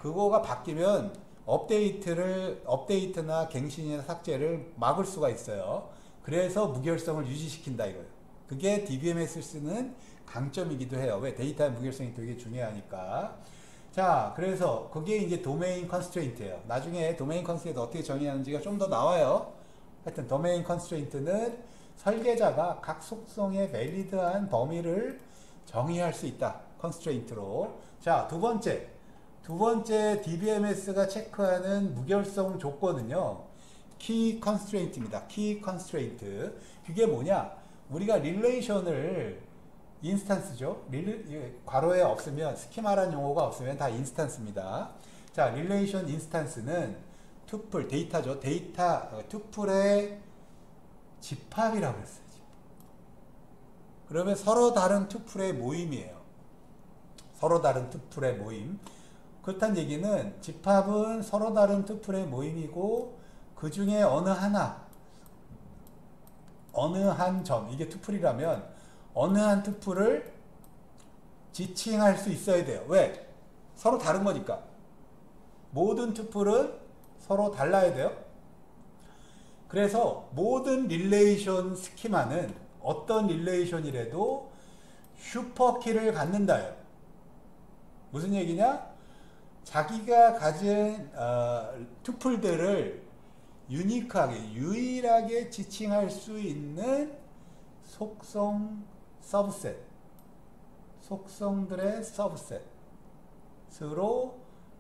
그거가 바뀌면 업데이트나 갱신이나 삭제를 막을 수가 있어요. 그래서 무결성을 유지시킨다 이거예요. 그게 DBMS를 쓰는 강점이기도 해요. 왜? 데이터의 무결성이 되게 중요하니까. 자, 그래서 그게 이제 도메인 컨스트레인트예요. 나중에 도메인 컨스트레인트 어떻게 정의하는지가 좀 더 나와요. 하여튼 도메인 컨스트레인트는 설계자가 각 속성의 밸리드한 범위를 정의할 수 있다. 컨스트레인트로. 자, 두 번째 DBMS가 체크하는 무결성 조건은요. 키 컨스트레인트입니다. 키 컨스트레인트. 그게 뭐냐? 우리가 릴레이션을 인스턴스죠. 괄호에 없으면 스키마라는 용어가 없으면 다 인스턴스입니다. 자, 릴레이션 인스턴스는 투플 데이터죠. 투플의 집합이라고 했어요. 그러면 서로 다른 투플의 모임이에요. 서로 다른 투플의 모임. 그렇다는 얘기는 집합은 서로 다른 투플의 모임이고 그 중에 어느 한 점, 이게 투플이라면 어느 한 투플을 지칭할 수 있어야 돼요. 왜? 서로 다른 거니까. 모든 투플은 서로 달라야 돼요. 그래서 모든 릴레이션 스키마는 어떤 릴레이션이라도 슈퍼키를 갖는다요. 무슨 얘기냐? 자기가 가진 투플들을 유니크하게, 유일하게 지칭할 수 있는 속성 서브셋, 속성들의 서브셋으로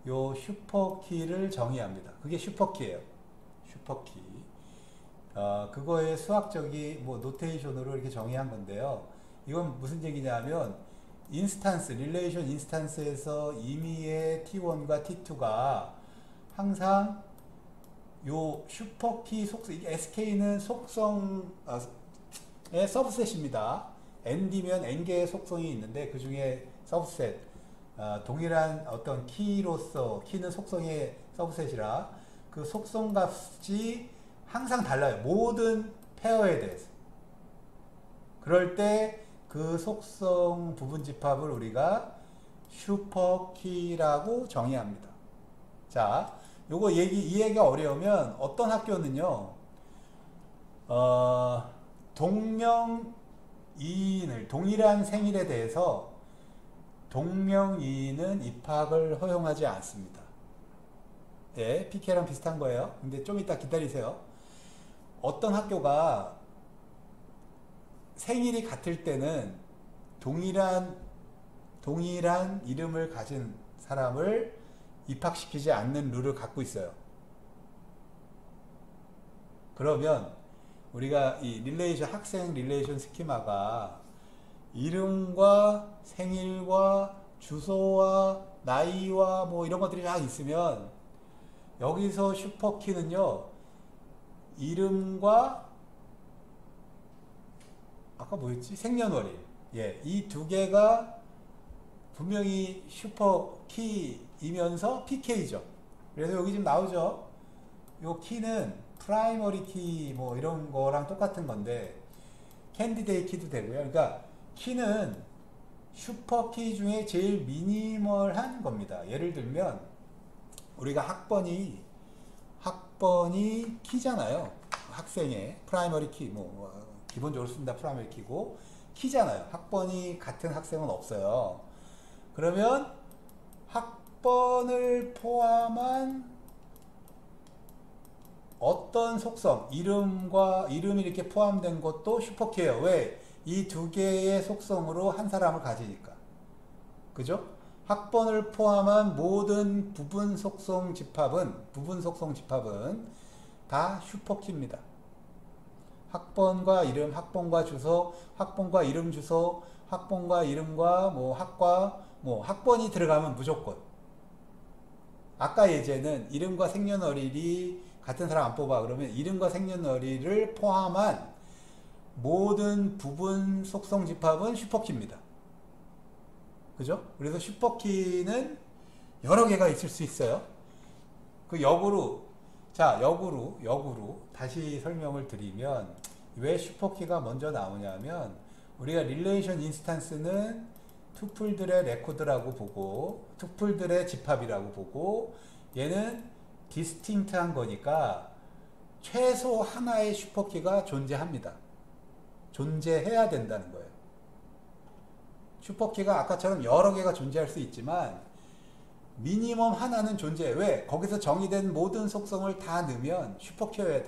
요 슈퍼키를 정의합니다. 그게 슈퍼키예요. 슈퍼키. 그거의 수학적인 뭐 노테이션으로 이렇게 정의한 건데요. 이건 무슨 얘기냐면 인스탄스, 릴레이션 인스탄스에서 임의의 T1과 T2가 항상 요 슈퍼키 속성, 이게 SK는 속성의 서브셋입니다. ND면 N개의 속성이 있는데 그 중에 서브셋, 동일한 어떤 키로서, 키는 속성의 서브셋이라 그 속성 값이 항상 달라요. 모든 페어에 대해서. 그럴 때 그 속성 부분 집합을 우리가 슈퍼키라고 정의합니다. 자, 요거 이해가 어려우면 어떤 학교는요, 동일한 생일에 대해서 동명이인은 입학을 허용하지 않습니다. 예, PK랑 비슷한 거예요. 근데 좀 이따 기다리세요. 어떤 학교가 생일이 같을 때는 동일한 이름을 가진 사람을 입학시키지 않는 룰을 갖고 있어요. 그러면 우리가 이 학생 릴레이션 스키마가 이름과 생일과 주소와 나이와 뭐 이런 것들이 다 있으면 여기서 슈퍼키는요, 이름과 아까 뭐였지? 생년월일. 예, 이 두 개가 분명히 슈퍼키이면서 PK죠. 그래서 여기 지금 나오죠. 요 키는 프라이머리 키 뭐 이런 거랑 똑같은 건데 캔디데이트 키도 되고요. 그러니까 키는 슈퍼키 중에 제일 미니멀한 겁니다. 예를 들면 우리가 학번이 키잖아요. 학생의 프라이머리 키, 기본적으로 쓴다 프라이머리 키고 키잖아요. 학번이 같은 학생은 없어요. 그러면 학번을 포함한 어떤 속성, 이름이 이렇게 포함된 것도 슈퍼키예요. 왜? 이 두 개의 속성으로 한 사람을 가지니까. 그죠? 학번을 포함한 모든 부분 속성 집합은 다 슈퍼키입니다. 학번과 이름, 학번과 주소, 학번과 이름 주소, 학번과 이름과 학과, 학번이 들어가면 무조건. 아까 예제는 이름과 생년월일이 같은 사람 안 뽑아. 그러면 이름과 생년월일을 포함한 모든 부분 속성 집합은 슈퍼키입니다. 그죠? 그래서 슈퍼키는 여러 개가 있을 수 있어요. 그 역으로 다시 설명을 드리면 왜 슈퍼키가 먼저 나오냐면 우리가 릴레이션 인스탄스는 투플들의 레코드라고 보고 투플들의 집합이라고 보고 얘는 디스팅트한 거니까 최소 하나의 슈퍼키가 존재합니다. 존재해야 된다는 거예요. 슈퍼키가 아까처럼 여러 개가 존재할 수 있지만 미니멈 하나는 존재해요. 왜? 거기서 정의된 모든 속성을 다 넣으면 슈퍼키여야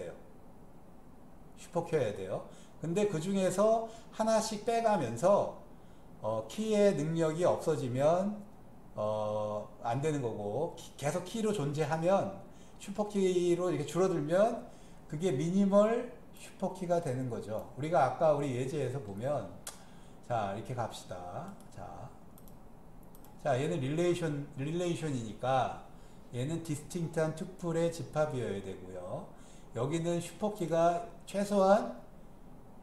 돼요. 근데 그 중에서 하나씩 빼가면서 키의 능력이 없어지면 안 되는 거고 계속 키로 존재하면 슈퍼키로 이렇게 줄어들면 그게 미니멀 슈퍼키가 되는 거죠. 우리가 아까 우리 예제에서 보면 자 이렇게 갑시다. 자 얘는 릴레이션이니까 얘는 디스팅트한 투플의 집합이어야 되고요. 여기는 슈퍼키가 최소한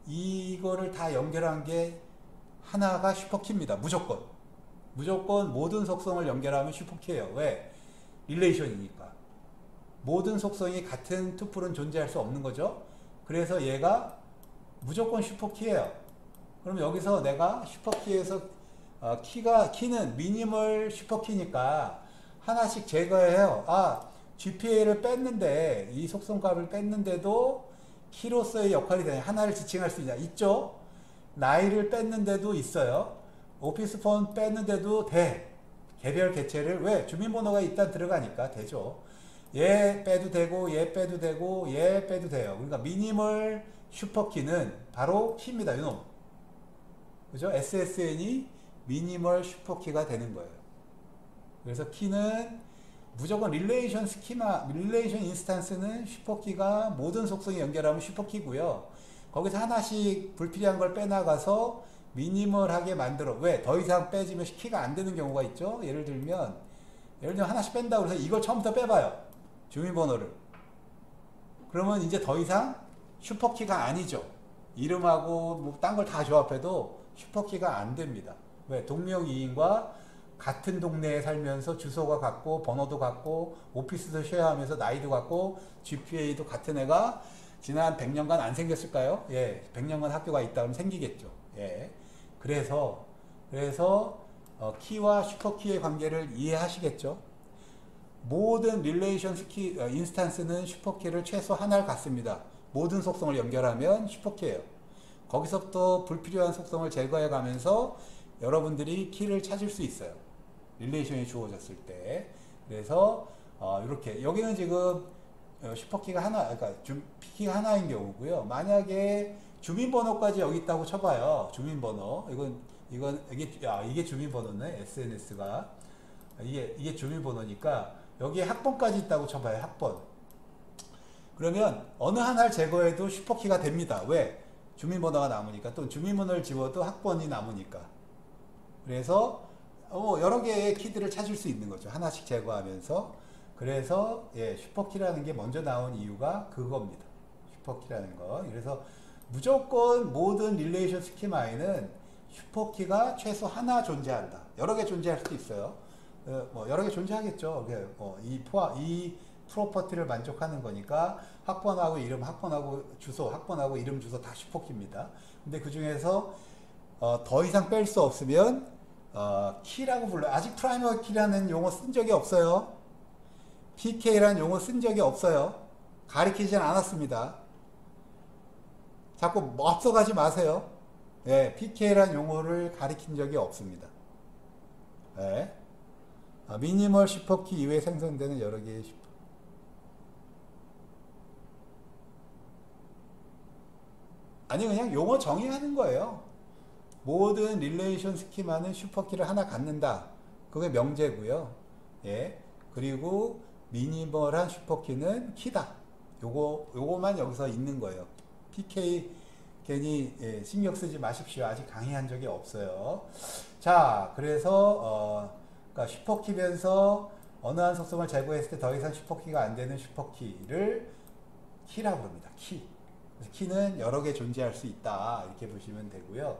이거를 다 연결한 게 하나가 슈퍼키입니다. 무조건 모든 속성을 연결하면 슈퍼키예요. 왜? 릴레이션이니까. 모든 속성이 같은 투플은 존재할 수 없는 거죠. 그래서 얘가 무조건 슈퍼키예요. 그럼 여기서 내가 슈퍼키에서 키는 미니멀 슈퍼키니까 하나씩 제거해요. GPA를 뺐는데 이 속성값을 뺐는데도 키로서의 역할이 되냐? 하나를 지칭할 수 있죠? 나이를 뺐는데도 있어요. 오피스 폰 뺐는데도 돼. 개별 개체를 왜? 주민번호가 일단 들어가니까 되죠. 얘 빼도 되고 얘 빼도 되고 얘 빼도 돼요. 그러니까 미니멀 슈퍼키는 바로 키입니다. 이놈. 그죠? SSN이 미니멀 슈퍼키가 되는 거예요. 그래서 키는 무조건 릴레이션 인스탄스는 슈퍼키가 모든 속성이 연결하면 슈퍼키고요. 거기서 하나씩 불필요한 걸 빼나가서 미니멀하게 만들어. 왜? 더 이상 빼지면 키가 안 되는 경우가 있죠. 예를 들면 하나씩 뺀다고 해서 이걸 처음부터 빼봐요. 주민번호를. 그러면 이제 더 이상 슈퍼키가 아니죠. 이름하고 딴 걸 다 조합해도 슈퍼키가 안 됩니다. 왜? 동명이인과 같은 동네에 살면서 주소가 같고 번호도 같고 오피스도 쉐어하면서 나이도 같고 GPA도 같은 애가 지난 100년간 안 생겼을까요? 예, 100년간 학교가 있다 그러면 생기겠죠. 예. 그래서 키와 슈퍼키의 관계를 이해하시겠죠? 모든 릴레이션 인스탄스는 슈퍼키를 최소 하나를 갖습니다. 모든 속성을 연결하면 슈퍼키예요. 거기서부터 불필요한 속성을 제거해 가면서 여러분들이 키를 찾을 수 있어요. 릴레이션이 주어졌을 때. 그래서 이렇게 여기는 지금 슈퍼키가 그러니까 키가 하나인 경우고요. 만약에 주민번호까지 여기 있다고 쳐봐요. 주민번호. 이게 주민번호네. SNS가 이게 주민번호니까 여기에 학번까지 있다고 쳐봐요. 학번. 그러면 어느 하나를 제거해도 슈퍼키가 됩니다. 왜? 주민번호가 남으니까. 또 주민번호를 지워도 학번이 남으니까. 그래서 여러 개의 키들을 찾을 수 있는 거죠. 하나씩 제거하면서. 그래서 슈퍼키라는 게 먼저 나온 이유가 그겁니다. 슈퍼키라는 거. 그래서 무조건 모든 릴레이션 스키마에는 슈퍼키가 최소 하나 존재한다. 여러 개 존재할 수도 있어요. 여러 개 존재하겠죠. 이 프로퍼티를 만족하는 거니까 학번하고 이름, 학번하고 주소, 학번하고 이름, 주소 다 슈퍼키입니다. 근데 그 중에서 더 이상 뺄 수 없으면 키라고 불러요. 아직 프라이머리 키라는 용어 쓴 적이 없어요. PK라는 용어 쓴 적이 없어요. 가리키진 않았습니다. 자꾸 앞서가지 마세요. 예, PK라는 용어를 가리킨 적이 없습니다. 예. 미니멀 슈퍼키 이외에 생성되는 여러 개의 슈퍼. 아니, 그냥 용어 정의하는 거예요. 모든 릴레이션 스키마는 슈퍼키를 하나 갖는다. 그게 명제고요. 예. 그리고 미니멀한 슈퍼키는 키다. 요거만 여기서 있는 거예요. PK 괜히 신경 쓰지 마십시오. 아직 강의한 적이 없어요. 자, 그래서 그러니까 슈퍼키면서 어느 한 속성을 제거했을 때 더 이상 슈퍼키가 안 되는 슈퍼키를 키라고 합니다. 키. 그래서 키는 여러 개 존재할 수 있다. 이렇게 보시면 되고요.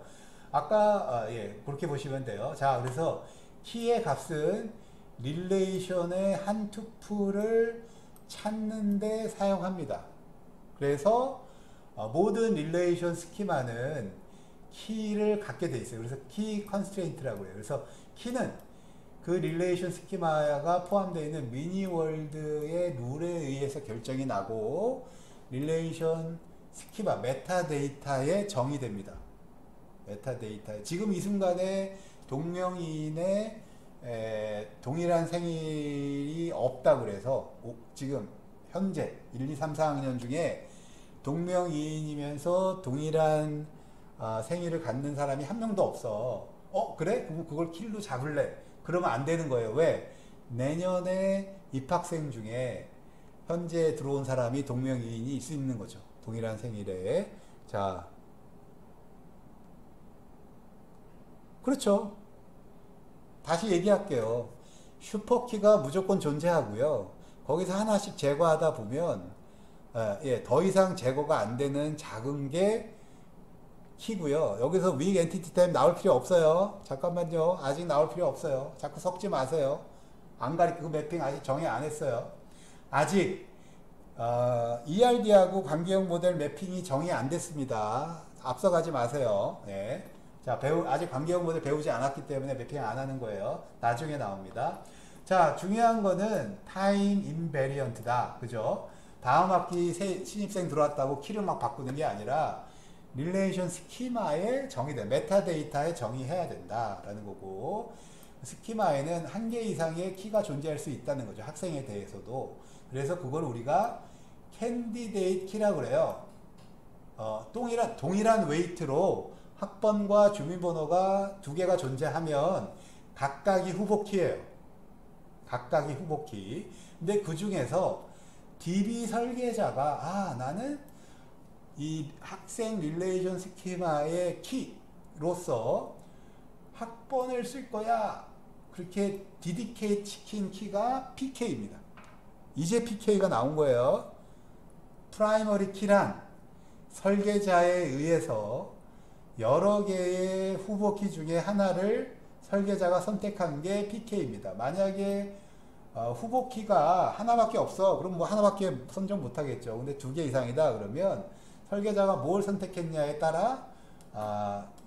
아까 그렇게 보시면 돼요. 자, 그래서 키의 값은 릴레이션의 한 투프를 찾는데 사용합니다. 그래서 모든 릴레이션 스키마는 키를 갖게 돼 있어요. 그래서 키 컨스트레인트라고 해요. 그래서 키는 그 릴레이션 스키마가 포함되어 있는 미니월드의 룰에 의해서 결정이 나고 릴레이션 스키마 메타데이터에 정의됩니다. 메타데이터에 지금 이 순간에 동명이인의 동일한 생일이 없다 그래서 지금 현재 1, 2, 3, 4학년 중에 동명이인이면서 동일한 생일을 갖는 사람이 한 명도 없어. 그래? 그럼 그걸 킬로 잡을래? 그러면 안 되는 거예요. 왜? 내년에 입학생 중에 현재 들어온 사람이 동명이인이 있을 수 있는 거죠. 동일한 생일에. 자, 그렇죠. 다시 얘기할게요. 슈퍼키가 무조건 존재하고요. 거기서 하나씩 제거하다 보면 더 이상 제거가 안 되는 작은 게 키고요. 여기서 weak entity term 나올 필요 없어요. 잠깐만요. 아직 나올 필요 없어요. 자꾸 섞지 마세요. 안 가리키고 매핑 아직 정의 안 했어요. 아직 ERD하고 관계형 모델 매핑이 정의 안 됐습니다. 앞서가지 마세요. 네. 자, 아직 관계형 모델 배우지 않았기 때문에 매핑 안 하는 거예요. 나중에 나옵니다. 자, 중요한 거는 타임 인베리언트다. 그죠? 다음 학기 신입생 들어왔다고 키를 막 바꾸는 게 아니라 릴레이션 스키마에 정의된 메타데이터에 정의해야 된다라는 거고, 스키마에는 한 개 이상의 키가 존재할 수 있다는 거죠. 학생에 대해서도. 그래서 그걸 우리가 캔디데이트 키라고 그래요. 동일한 웨이트로 학번과 주민번호가 두 개가 존재하면 각각이 후보키예요. 각각이 후보키. 근데 그 중에서 DB 설계자가 나는 이 학생 릴레이션 스키마의 키로서 학번을 쓸 거야. 그렇게 디디케이트 시킨 키가 PK입니다. 이제 PK가 나온 거예요. 프라이머리 키란 설계자에 의해서 여러 개의 후보 키 중에 하나를 설계자가 선택한 게 PK입니다. 만약에 후보 키가 하나밖에 없어. 그럼 뭐 하나밖에 선정 못 하겠죠. 근데 두 개 이상이다. 그러면 설계자가 뭘 선택했냐에 따라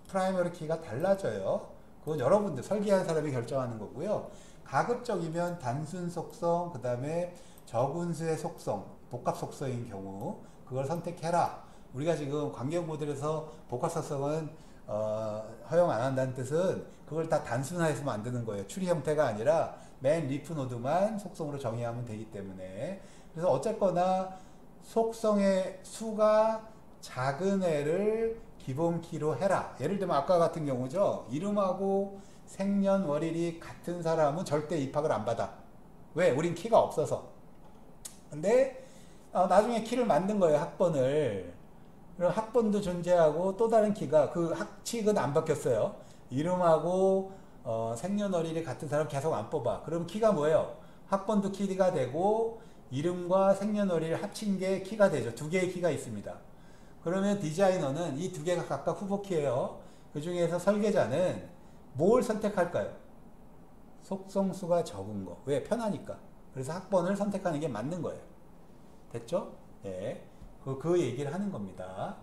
프라이머리 키가 달라져요. 그건 여러분들 설계한 사람이 결정하는 거고요. 가급적이면 단순 속성, 그 다음에 적은수의 속성, 복합 속성인 경우 그걸 선택해라. 우리가 지금 관계형 모델에서 복합 속성은 허용 안 한다는 뜻은 그걸 다 단순화해서 만드는 거예요. 추리 형태가 아니라 맨 리프 노드만 속성으로 정의하면 되기 때문에. 그래서 어쨌거나 속성의 수가 작은 애를 기본 키로 해라. 예를 들면 아까 같은 경우죠. 이름하고 생년월일이 같은 사람은 절대 입학을 안 받아. 왜? 우린 키가 없어서. 근데 나중에 키를 만든 거예요. 학번을. 그럼 학번도 존재하고 또 다른 키가 그 학칙은 안 바뀌었어요. 이름하고 생년월일이 같은 사람 계속 안 뽑아. 그럼 키가 뭐예요? 학번도 키가 되고 이름과 생년월일 합친 게 키가 되죠. 두 개의 키가 있습니다. 그러면 디자이너는 이 두 개가 각각 후보키예요. 그 중에서 설계자는 뭘 선택할까요? 속성수가 적은 거. 왜? 편하니까. 그래서 학번을 선택하는 게 맞는 거예요. 됐죠? 네. 그 얘기를 하는 겁니다.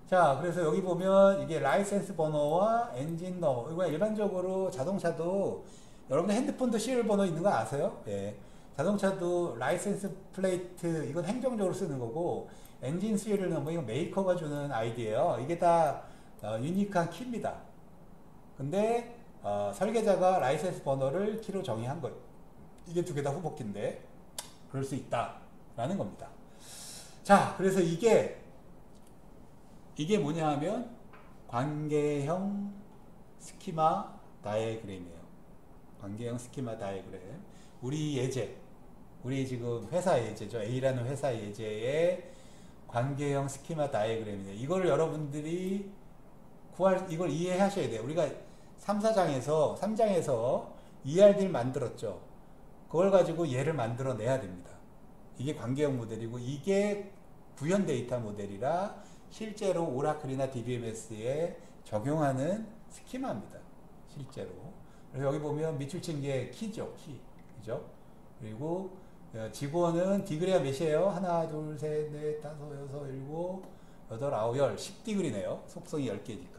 자, 그래서 여기 보면 이게 라이센스 번호와 엔진 번호. 이거 일반적으로 자동차도 여러분들 핸드폰도 시리얼 번호 있는 거 아세요? 예. 자동차도 라이센스 플레이트 이건 행정적으로 쓰는 거고 엔진 시리얼 넘버 이건 메이커가 주는 아이디예요. 이게 다 유니크한 키입니다. 근데 설계자가 라이센스 번호를 키로 정의한 거예요. 이게 두 개 다 후보키인데 그럴 수 있다라는 겁니다. 자, 그래서 이게 뭐냐 하면 관계형 스키마 다이어그램이에요. 관계형 스키마 다이어그램. 우리 지금 회사 예제죠. A라는 회사 예제의 관계형 스키마 다이어그램이에요. 이걸 여러분들이 이걸 이해하셔야 돼요. 우리가 3장에서 ERD를 만들었죠. 그걸 가지고 얘를 만들어내야 됩니다. 이게 관계형 모델이고 이게 구현 데이터 모델이라 실제로 오라클이나 DBMS에 적용하는 스키마입니다. 실제로. 그래서 여기 보면 밑줄 친 게 키죠. 키. 그죠? 그리고 직원은 디그리가 몇이에요? 하나, 둘, 셋, 넷, 다섯, 여섯, 일곱, 여덟, 아홉, 열. 10디그리네요. 속성이 10개니까.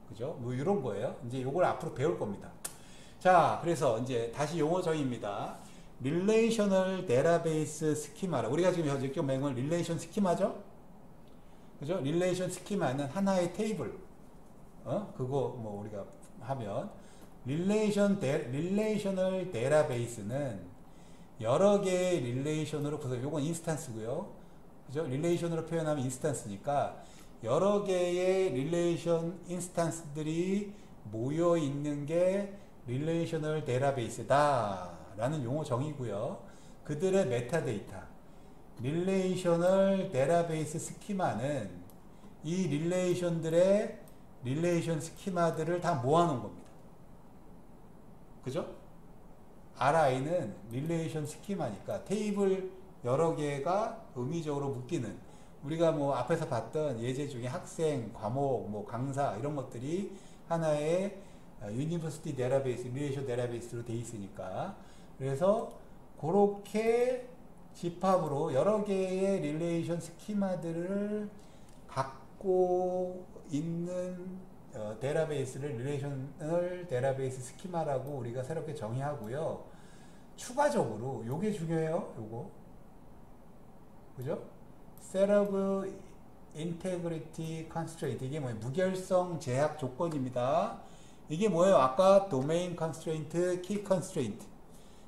그죠? 뭐 이런 거예요. 이제 요걸 앞으로 배울 겁니다. 자, 그래서 이제 다시 용어 정의입니다. 릴레이셔널 데이터베이스 스키마라. 우리가 지금 현재 맹은 릴레이션 스키마죠? 그죠? 릴레이션 스키마는 하나의 테이블. 그거 뭐 우리가 하면 릴레이셔널 데이터베이스는 여러 개의 릴레이션으로 그래서 요건 인스탄스고요. 그죠? 릴레이션으로 표현하면 인스탄스니까 여러 개의 릴레이션 인스탄스들이 모여 있는 게 릴레이셔널 데이터베이스다 라는 용어 정의고요. 그들의 메타데이터 릴레이셔널 데이터베이스 스키마는 이 릴레이션들의 릴레이션 스키마들을 다 모아놓은 겁니다. 그죠? RI는 릴레이션 스키마니까 테이블 여러 개가 의미적으로 묶이는 우리가 뭐 앞에서 봤던 예제 중에 학생, 과목, 뭐 강사 이런 것들이 하나의 유니버시티 데이터베이스, 릴레이션 데이터베이스로 돼 있으니까 그래서 그렇게 집합으로 여러 개의 릴레이션 스키마들을 갖고 있는 데이터베이스를 릴레이셔널 데이터베이스 스키마라고 우리가 새롭게 정의하고요. 추가적으로 요게 중요해요. 요거. 그죠? Set of Integrity Constraint. 이게 뭐예요? 무결성 제약 조건입니다. 이게 뭐예요? 아까 Domain Constraint, Key Constraint.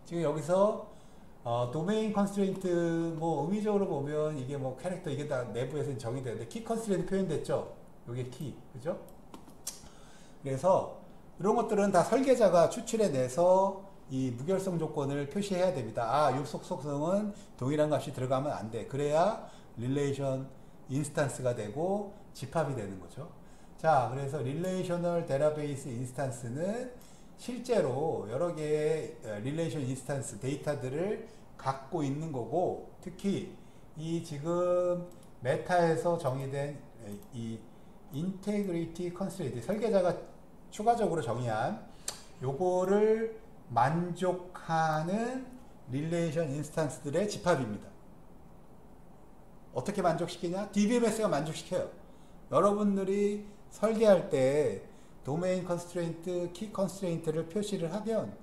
지금 여기서 도메인 컨스트레인트 뭐 의미적으로 보면 이게 뭐 캐릭터 이게 다 내부에서 정의되는데 키 컨스트레인트 표현됐죠. 요게 키 그죠? 그래서 이런 것들은 다 설계자가 추출해내서 이 무결성 조건을 표시해야 됩니다. 요 속성은 동일한 값이 들어가면 안 돼. 그래야 릴레이션 인스탄스가 되고 집합이 되는 거죠. 자, 그래서 릴레이셔널 데이터베이스 인스탄스는 실제로 여러 개의 릴레이션 인스탄스 데이터들을 갖고 있는 거고 특히 이 지금 메타에서 정의된 이 인테그리티 컨스트레인트 설계자가 추가적으로 정의한 요거를 만족하는 릴레이션 인스탄스들의 집합입니다. 어떻게 만족시키냐? DBMS가 만족시켜요. 여러분들이 설계할 때 도메인 컨스트레인트, 키 컨스트레인트를 표시를 하면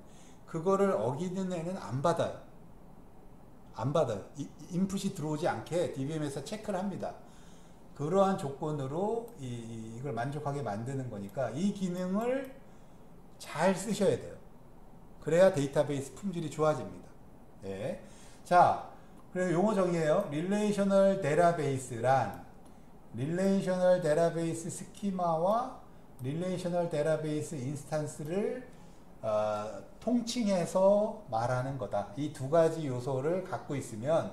그거를 어기는 애는 안 받아요. 안 받아요. 인풋이 들어오지 않게 DBM에서 체크를 합니다. 그러한 조건으로 이걸 만족하게 만드는 거니까 이 기능을 잘 쓰셔야 돼요. 그래야 데이터베이스 품질이 좋아집니다. 네. 자, 그래서 용어 정의예요. 릴레이셔널 데이터베이스란 릴레이셔널 데이터베이스 스키마와 릴레이셔널 데이터베이스 인스탄스를 통칭해서 말하는 거다. 이 두 가지 요소를 갖고 있으면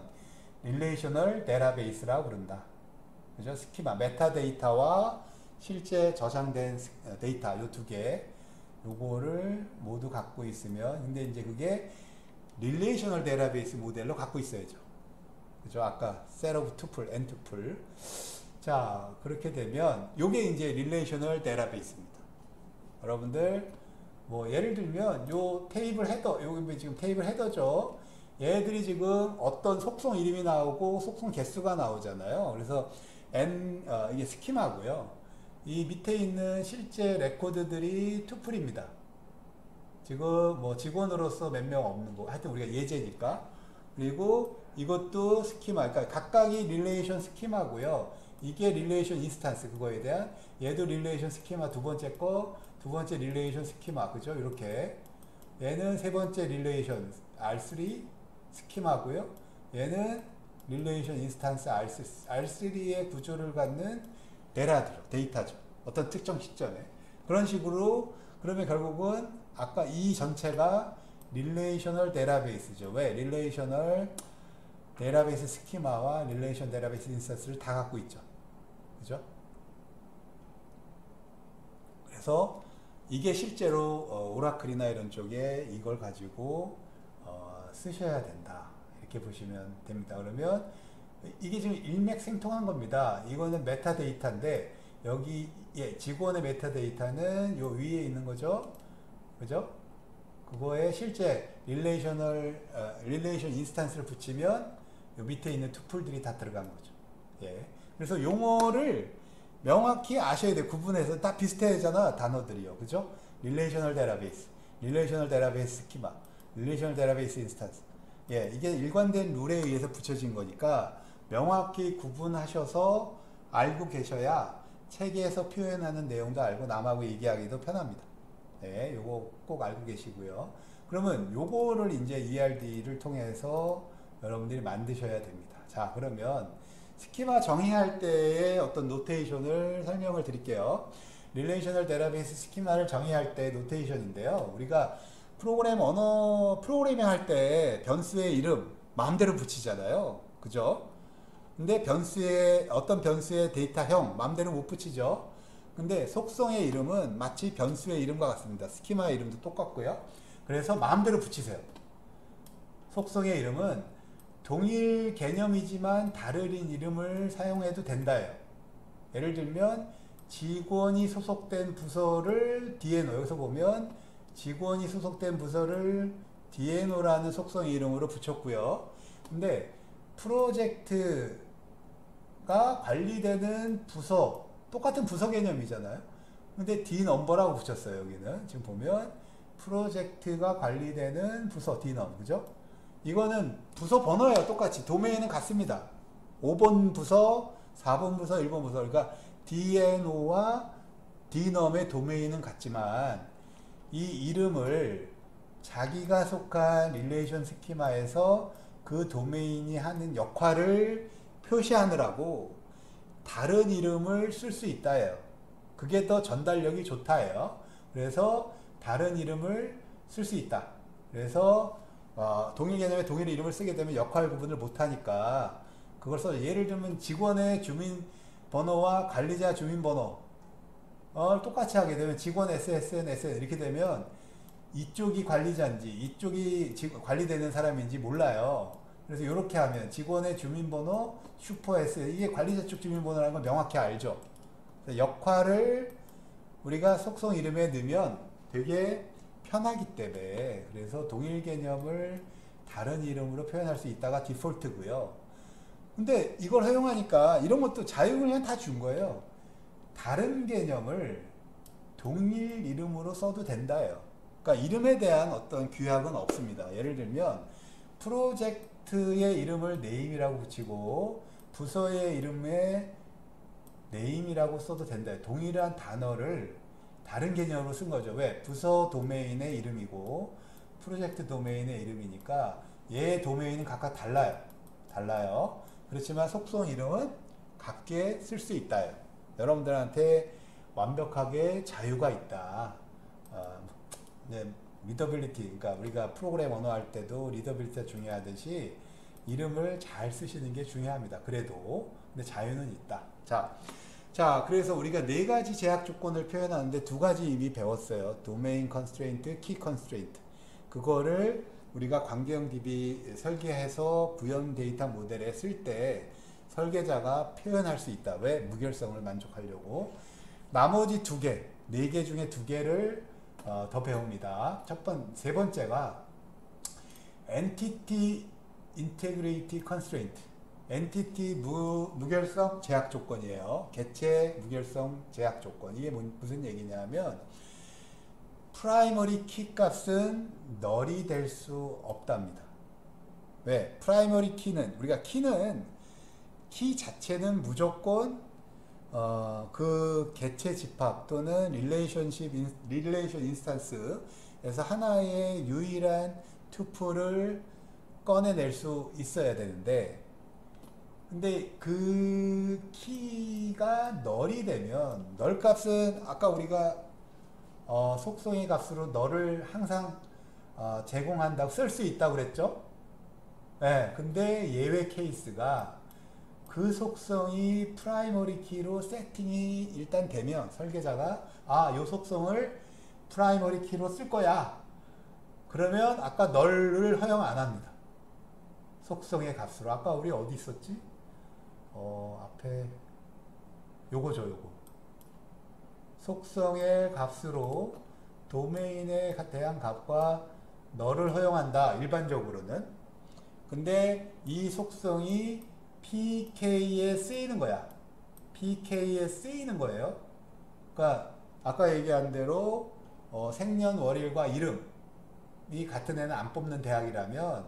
릴레이셔널 데이터베이스라고 부른다. 그죠? 스키마, 메타데이터와 실제 저장된 데이터 요 두 개 요거를 모두 갖고 있으면 근데 이제 그게 릴레이셔널 데이터베이스 모델로 갖고 있어야죠. 그죠? 아까 set of tuple, n tuple. 자, 그렇게 되면 요게 이제 릴레이셔널 데이터베이스입니다. 여러분들 뭐 예를 들면 요 테이블 헤더, 여기 지금 테이블 헤더죠. 얘들이 지금 어떤 속성 이름이 나오고 속성 개수가 나오잖아요. 그래서 이게 스키마고요. 이 밑에 있는 실제 레코드들이 투플입니다. 지금 뭐 직원으로서 몇 명 없는 거 하여튼 우리가 예제니까. 그리고 이것도 스키마, 그러니까 각각이 릴레이션 스키마고요. 이게 릴레이션 인스탄스, 그거에 대한 얘도 릴레이션 스키마 두 번째 거, 두 번째 릴레이션 스키마, 그죠? 이렇게 얘는 세 번째 릴레이션 R3 스키마고요. 얘는 릴레이션 인스탄스 R3의 구조를 갖는 데이터죠. 어떤 특정 시점에 그런 식으로. 그러면 결국은 아까 이 전체가 릴레이셔널 데이터베이스죠. 왜? 릴레이셔널 데이터베이스 스키마와 릴레이션 데이터베이스 인스턴스를 다 갖고 있죠. 그죠? 그래서 이게 실제로 오라클이나 이런 쪽에 이걸 가지고 쓰셔야 된다. 이렇게 보시면 됩니다. 그러면 이게 지금 일맥생통한 겁니다. 이거는 메타데이터인데 여기 직원의 메타데이터는 요 위에 있는 거죠. 그죠? 그거에 실제 릴레이션 인스탄스를 붙이면 요 밑에 있는 투플들이 다 들어간 거죠. 예. 그래서 용어를 명확히 아셔야 돼요. 구분해서 다 비슷해잖아, 단어들이요. 그죠? 릴레이셔널 데이터베이스, 릴레이셔널 데이터베이스 스키마, 릴레이셔널 데이터베이스 인스턴스. 예, 이게 일관된 룰에 의해서 붙여진 거니까 명확히 구분하셔서 알고 계셔야 책에서 표현하는 내용도 알고 남하고 얘기하기도 편합니다. 네, 요거 꼭 알고 계시고요. 그러면 요거를 이제 ERD를 통해서 여러분들이 만드셔야 됩니다. 자, 그러면 스키마 정의할 때의 어떤 노테이션을 설명을 드릴게요. 릴레이셔널 데이터베이스 스키마를 정의할 때 노테이션인데요. 우리가 프로그래밍 할 때 변수의 이름 마음대로 붙이잖아요. 그죠? 근데 어떤 변수의 데이터형 마음대로 못 붙이죠. 근데 속성의 이름은 마치 변수의 이름과 같습니다. 스키마의 이름도 똑같고요. 그래서 마음대로 붙이세요. 속성의 이름은 동일 개념이지만 다른 이름을 사용해도 된다예요. 예를 들면 직원이 소속된 부서를 DNO, 여기서 보면 직원이 소속된 부서를 DNO라는 속성의 이름으로 붙였고요. 근데 프로젝트가 관리되는 부서, 똑같은 부서 개념이잖아요. 근데 D넘버라고 붙였어요. 여기는 지금 보면 프로젝트가 관리되는 부서 D넘, 그죠? 이거는 부서 번호예요. 똑같이 도메인은 같습니다. 5번 부서, 4번 부서, 1번 부서. 그러니까 DNO와 D넘의 도메인은 같지만 이 이름을 자기가 속한 릴레이션 스키마에서 그 도메인이 하는 역할을 표시하느라고 다른 이름을 쓸 수 있다예요. 그게 더 전달력이 좋다예요. 그래서 다른 이름을 쓸 수 있다. 그래서 동일 개념의 동일 이름을 쓰게 되면 역할 구분을 못하니까 그걸 써. 예를 들면 직원의 주민번호와 관리자 주민번호 똑같이 하게 되면 직원 SSN 이렇게 되면 이쪽이 관리자인지 이쪽이 관리되는 사람인지 몰라요. 그래서 이렇게 하면 직원의 주민번호 슈퍼 S, 이게 관리자 쪽 주민번호라는 걸 명확히 알죠. 역할을 우리가 속성 이름에 넣으면 되게 편하기 때문에, 그래서 동일 개념을 다른 이름으로 표현할 수 있다가 디폴트고요. 근데 이걸 허용하니까 이런 것도 자유를 그냥 다 준 거예요. 다른 개념을 동일 이름으로 써도 된다예요. 그러니까 이름에 대한 어떤 규약은 없습니다. 예를 들면 프로젝트의 이름을 name이라고 붙이고 부서의 이름에 name이라고 써도 된다. 동일한 단어를 다른 개념으로 쓴 거죠. 왜? 부서 도메인의 이름이고 프로젝트 도메인의 이름이니까 얘 도메인은 각각 달라요. 그렇지만 속성 이름은 같게 쓸 수 있다요. 여러분들한테 완벽하게 자유가 있다. 리더빌리티, 그러니까 우리가 프로그램 언어 할 때도 리더빌리티가 중요하듯이 이름을 잘 쓰시는 게 중요합니다. 그래도 근데 자유는 있다. 자, 그래서 우리가 네 가지 제약 조건을 표현하는데 두 가지 이미 배웠어요. 도메인 컨스트레인트, 키 컨스트레인트. 그거를 우리가 관계형 DB 설계해서 구현 데이터 모델에 쓸 때 설계자가 표현할 수 있다. 왜? 무결성을 만족하려고. 나머지 두 개, 네 개 중에 두 개를 더 배웁니다. 세 번째가 Entity Integrity Constraint. 엔티티 무결성 제약 조건이에요. 개체 무결성 제약 조건. 이게 무슨 얘기냐면 프라이머리 키 값은 널이 될 수 없답니다. 왜? 프라이머리 키는 우리가 키 자체는 무조건 그 개체 집합 또는 릴레이션 인스턴스에서 하나의 유일한 투플을 꺼내낼 수 있어야 되는데, 근데 그 키가 널이 되면 널 값은 아까 우리가 속성의 값으로 널을 항상 제공한다고 쓸 수 있다고 그랬죠? 네, 근데 예외 케이스가 그 속성이 프라이머리 키로 세팅이 일단 되면 설계자가 요 속성을 프라이머리 키로 쓸 거야. 그러면 아까 널을 허용 안 합니다. 속성의 값으로. 아까 우리 어디 있었지? 앞에 요거죠, 요거. 속성의 값으로 도메인에 대한 값과 널을 허용한다, 일반적으로는. 근데 이 속성이 pk에 쓰이는 거야. pk에 쓰이는 거예요. 그러니까 아까 얘기한 대로 생년월일과 이름이 같은 애는 안 뽑는 대학이라면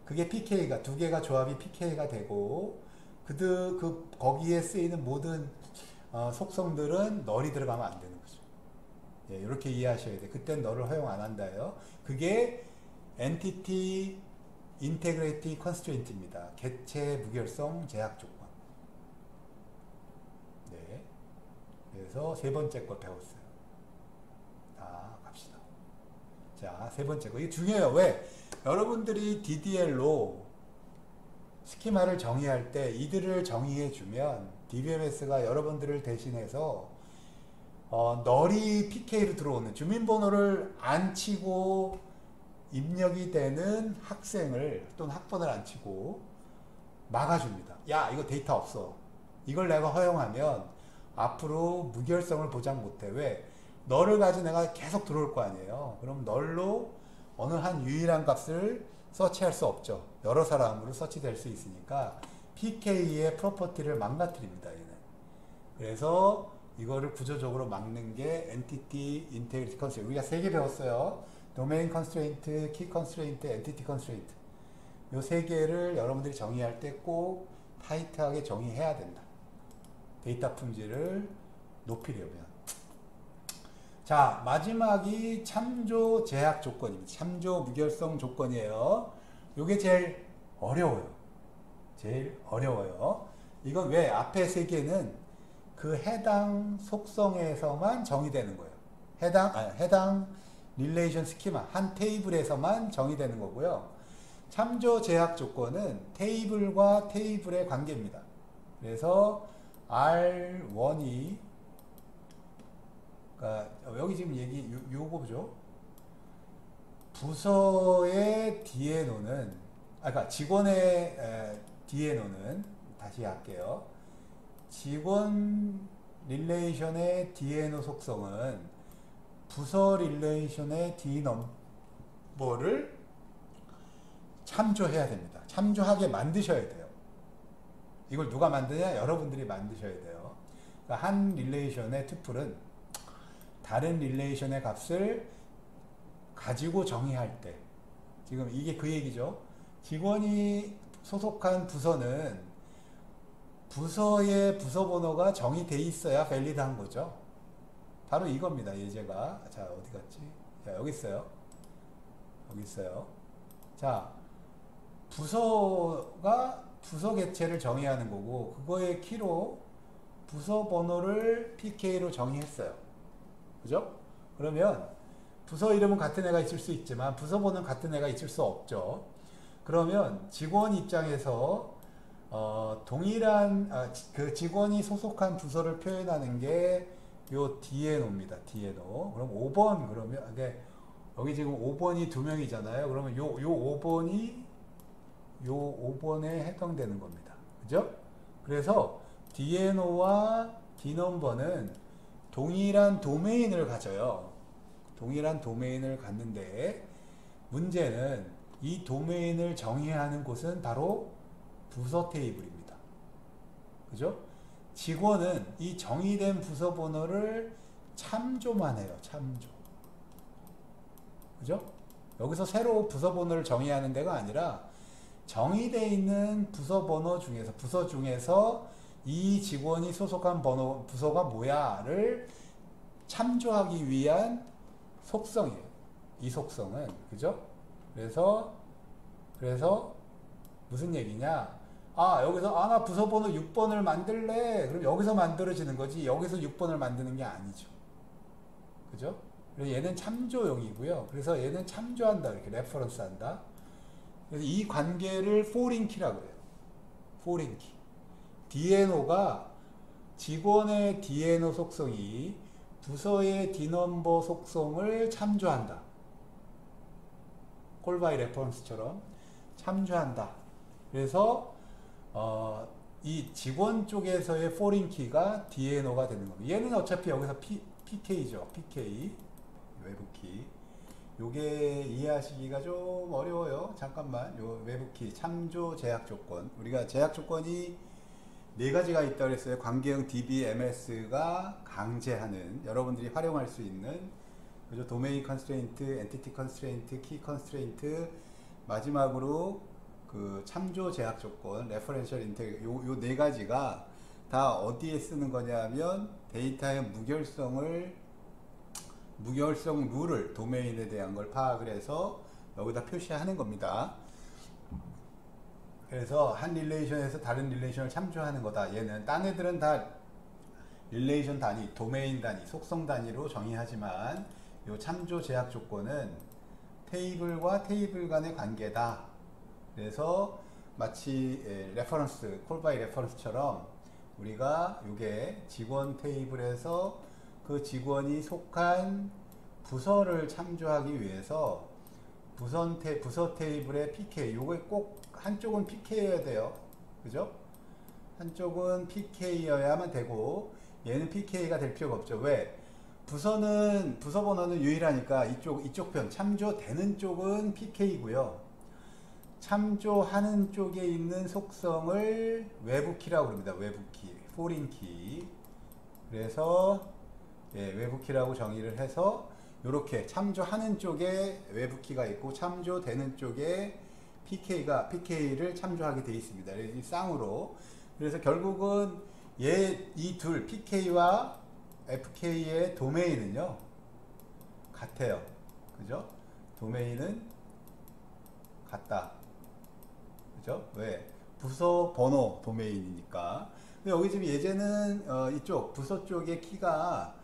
그게 pk가 두 개가 조합이 pk가 되고 거기에 쓰이는 모든 속성들은 널이 들어가면 안 되는 거죠. 예, 이렇게 이해하셔야 돼. 그땐 널을 허용 안 한다요. 그게 엔티티 인테그리티 컨스트레인트입니다. 개체 무결성 제약 조건. 네. 그래서 세 번째 거 배웠어요. 갑시다. 자, 세 번째 거. 이게 중요해요. 왜? 여러분들이 DDL로 스키마를 정의할 때 이들을 정의해 주면 DBMS가 여러분들을 대신해서 널이 PK로 들어오는 주민번호를 안 치고 입력이 되는 학생을 또는 학번을 안 치고 막아줍니다. 야, 이거 데이터 없어. 이걸 내가 허용하면 앞으로 무결성을 보장 못해. 왜? 널을 가지고 내가 계속 들어올 거 아니에요. 그럼 널로 어느 한 유일한 값을 서치할 수 없죠. 여러 사람으로 서치될 수 있으니까 PK의 프로퍼티를 망가뜨립니다. 얘는. 그래서 이거를 구조적으로 막는 게 엔티티 인테그리티 컨스트레인트. 우리가 세 개 배웠어요. 도메인 컨스트레인트, 키 컨스트레인트, 엔티티 컨스트레인트. 요 세 개를 여러분들이 정의할 때 꼭 타이트하게 정의해야 된다. 데이터 품질을 높이려면. 자, 마지막이 참조 제약 조건입니다. 참조 무결성 조건이에요. 요게 제일 어려워요. 제일 어려워요. 이건 왜? 앞에 세 개는 그 해당 속성에서만 정의되는 거예요. 해당 릴레이션 스키마 한 테이블에서만 정의되는 거고요. 참조 제약 조건은 테이블과 테이블의 관계입니다. 그래서 R1이 그러니까 여기 지금 요거죠. 부서의 DNO는 그러니까 직원의 DNO는 다시 할게요. 직원 릴레이션의 DNO 속성은 부서 릴레이션의 D 넘버를 참조해야 됩니다. 참조하게 만드셔야 돼요. 이걸 누가 만드냐? 여러분들이 만드셔야 돼요. 그러니까 한 릴레이션의 투플은 다른 릴레이션의 값을 가지고 정의할 때, 지금 이게 그 얘기죠. 직원이 소속한 부서는 부서의 부서 번호가 정의돼 있어야 밸리드한 거죠. 바로 이겁니다. 예제가. 자, 어디 갔지? 자, 여기 있어요. 여기 있어요. 자, 부서가 부서 개체를 정의하는 거고, 그거의 키로 부서 번호를 PK로 정의했어요. 그죠? 그러면 부서 이름은 같은 애가 있을 수 있지만 부서 번호는 같은 애가 있을 수 없죠. 그러면 직원 입장에서 동일한 그 직원이 소속한 부서를 표현하는 게 요 DNO입니다. DNO. 그럼 5번 그러면 여기 지금 5번이 두 명이잖아요. 그러면 요 5번에 해당되는 겁니다. 그죠? 그래서 DNO와 D넘버는 동일한 도메인을 가져요. 동일한 도메인을 갖는데 문제는 이 도메인을 정의하는 곳은 바로 부서 테이블입니다. 그죠? 직원은 이 정의된 부서 번호를 참조만 해요. 참조. 그죠? 여기서 새로 부서 번호를 정의하는 데가 아니라 정의되어 있는 부서 중에서 이 직원이 소속한 부서가 뭐야를 참조하기 위한 속성이에요. 이 속성은. 그죠? 그래서 무슨 얘기냐? 여기서 나 부서 번호 6번을 만들래. 그럼 여기서 만들어지는 거지. 여기서 6번을 만드는 게 아니죠. 그죠? 그래서 얘는 참조용이고요. 그래서 얘는 참조한다. 이렇게 레퍼런스 한다. 그래서 이 관계를 foreign key라고 해요. foreign key. DNO가 직원의 DNO 속성이 부서의 D넘버 속성을 참조한다. call by reference처럼 참조한다. 그래서 이 직원 쪽에서의 foreign key가 DNO가 되는 겁니다. 얘는 어차피 여기서 PK죠. PK 외부키. 요게 이해하시기가 좀 어려워요. 잠깐만. 요 외부키 참조 제약 조건. 우리가 제약 조건이 네 가지가 있다고 그랬어요. 관계형 DBMS가 강제하는, 여러분들이 활용할 수 있는, 그죠? 도메인 컨스트레인트, 엔티티 컨스트레인트, 키 컨스트레인트, 마지막으로 그 참조 제약 조건, 레퍼런셜 인테그, 요 네 가지가 다 어디에 쓰는 거냐면 데이터의 무결성 룰을, 도메인에 대한 걸 파악을 해서 여기다 표시하는 겁니다. 그래서 한 릴레이션에서 다른 릴레이션을 참조하는 거다. 얘는 딴 애들은 다 릴레이션 단위, 도메인 단위, 속성 단위로 정의하지만 요 참조 제약 조건은 테이블과 테이블 간의 관계다. 그래서 마치 레퍼런스, 콜 바이 레퍼런스처럼 우리가 요게 직원 테이블에서 그 직원이 속한 부서를 참조하기 위해서 부서 테이블의 PK, 요게 꼭 한쪽은 PK여야 돼요. 그죠? 한쪽은 PK여야만 되고 얘는 PK가 될 필요가 없죠. 왜? 부서 번호는 유일하니까 이쪽 편 참조되는 쪽은 PK고요. 참조하는 쪽에 있는 속성을 외부 키라고 합니다. 외부 키, foreign key. 그래서 외부 키라고 정의를 해서 이렇게 참조하는 쪽에 외부 키가 있고 참조되는 쪽에 PK를 참조하게 되어 있습니다. 이 쌍으로. 그래서 결국은 이 둘 PK와 FK의 도메인은요 같아요. 그죠? 도메인은 같다. 그죠? 왜? 부서 번호 도메인이니까. 근데 여기 지금 예제는 이쪽 부서 쪽의 키가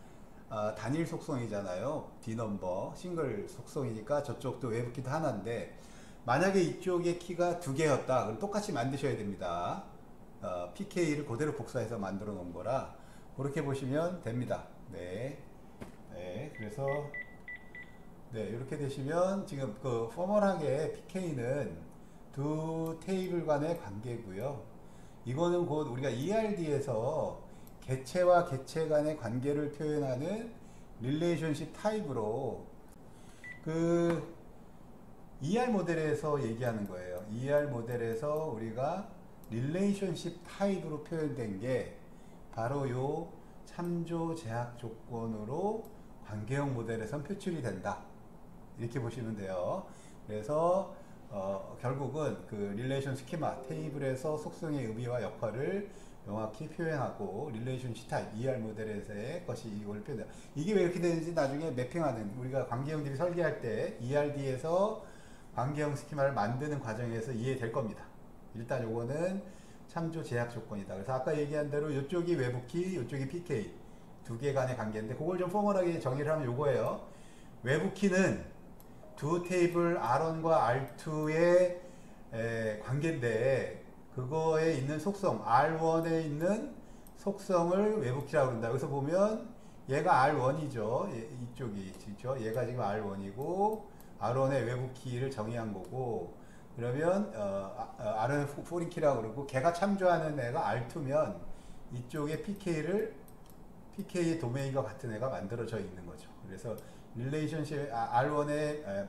단일 속성이잖아요. D넘버 싱글 속성이니까 저쪽도 외부 키도 하나인데, 만약에 이쪽의 키가 두 개였다. 그럼 똑같이 만드셔야 됩니다. PK를 그대로 복사해서 만들어 놓은 거라 그렇게 보시면 됩니다. 네. 그래서 이렇게 되시면 지금 그 포멀하게 PK는 두 테이블 간의 관계고요. 이거는 곧 우리가 ERD에서 개체와 개체 간의 관계를 표현하는 릴레이션십 타입으로 그 ER 모델에서 얘기하는 거예요. ER 모델에서 우리가 릴레이션십 타입으로 표현된 게 바로 요 참조 제약 조건으로 관계형 모델에선 표출이 된다. 이렇게 보시면 돼요. 그래서 결국은 그 릴레이션 스키마 테이블에서 속성의 의미와 역할을 명확히 표현하고 릴레이션십 타입 ER 모델에서의 것이 이걸 표현해요. 이게 왜 이렇게 되는지 나중에 매핑하는, 우리가 관계형들이 설계할 때 ERD에서 관계형 스키마를 만드는 과정에서 이해될 겁니다. 일단 요거는 참조 제약 조건이다. 그래서 아까 얘기한 대로 이쪽이 외부키, 이쪽이 PK 두 개 간의 관계인데 그걸 좀 포멀하게 정의를 하면 요거예요. 외부키는 두 테이블 R1과 R2의 관계인데 그거에 있는 속성 R1에 있는 속성을 외부키라고 그런다. 여기서 보면 얘가 R1이죠. 이쪽이 그렇죠. 얘가 지금 R1이고 R1의 외부키를 정의한 거고, 그러면 R은 foreign key라고 그러고 걔가 참조하는 애가 R2면 이쪽에 PK의 도메인과 같은 애가 만들어져 있는 거죠. 그래서 릴레이션십 R1의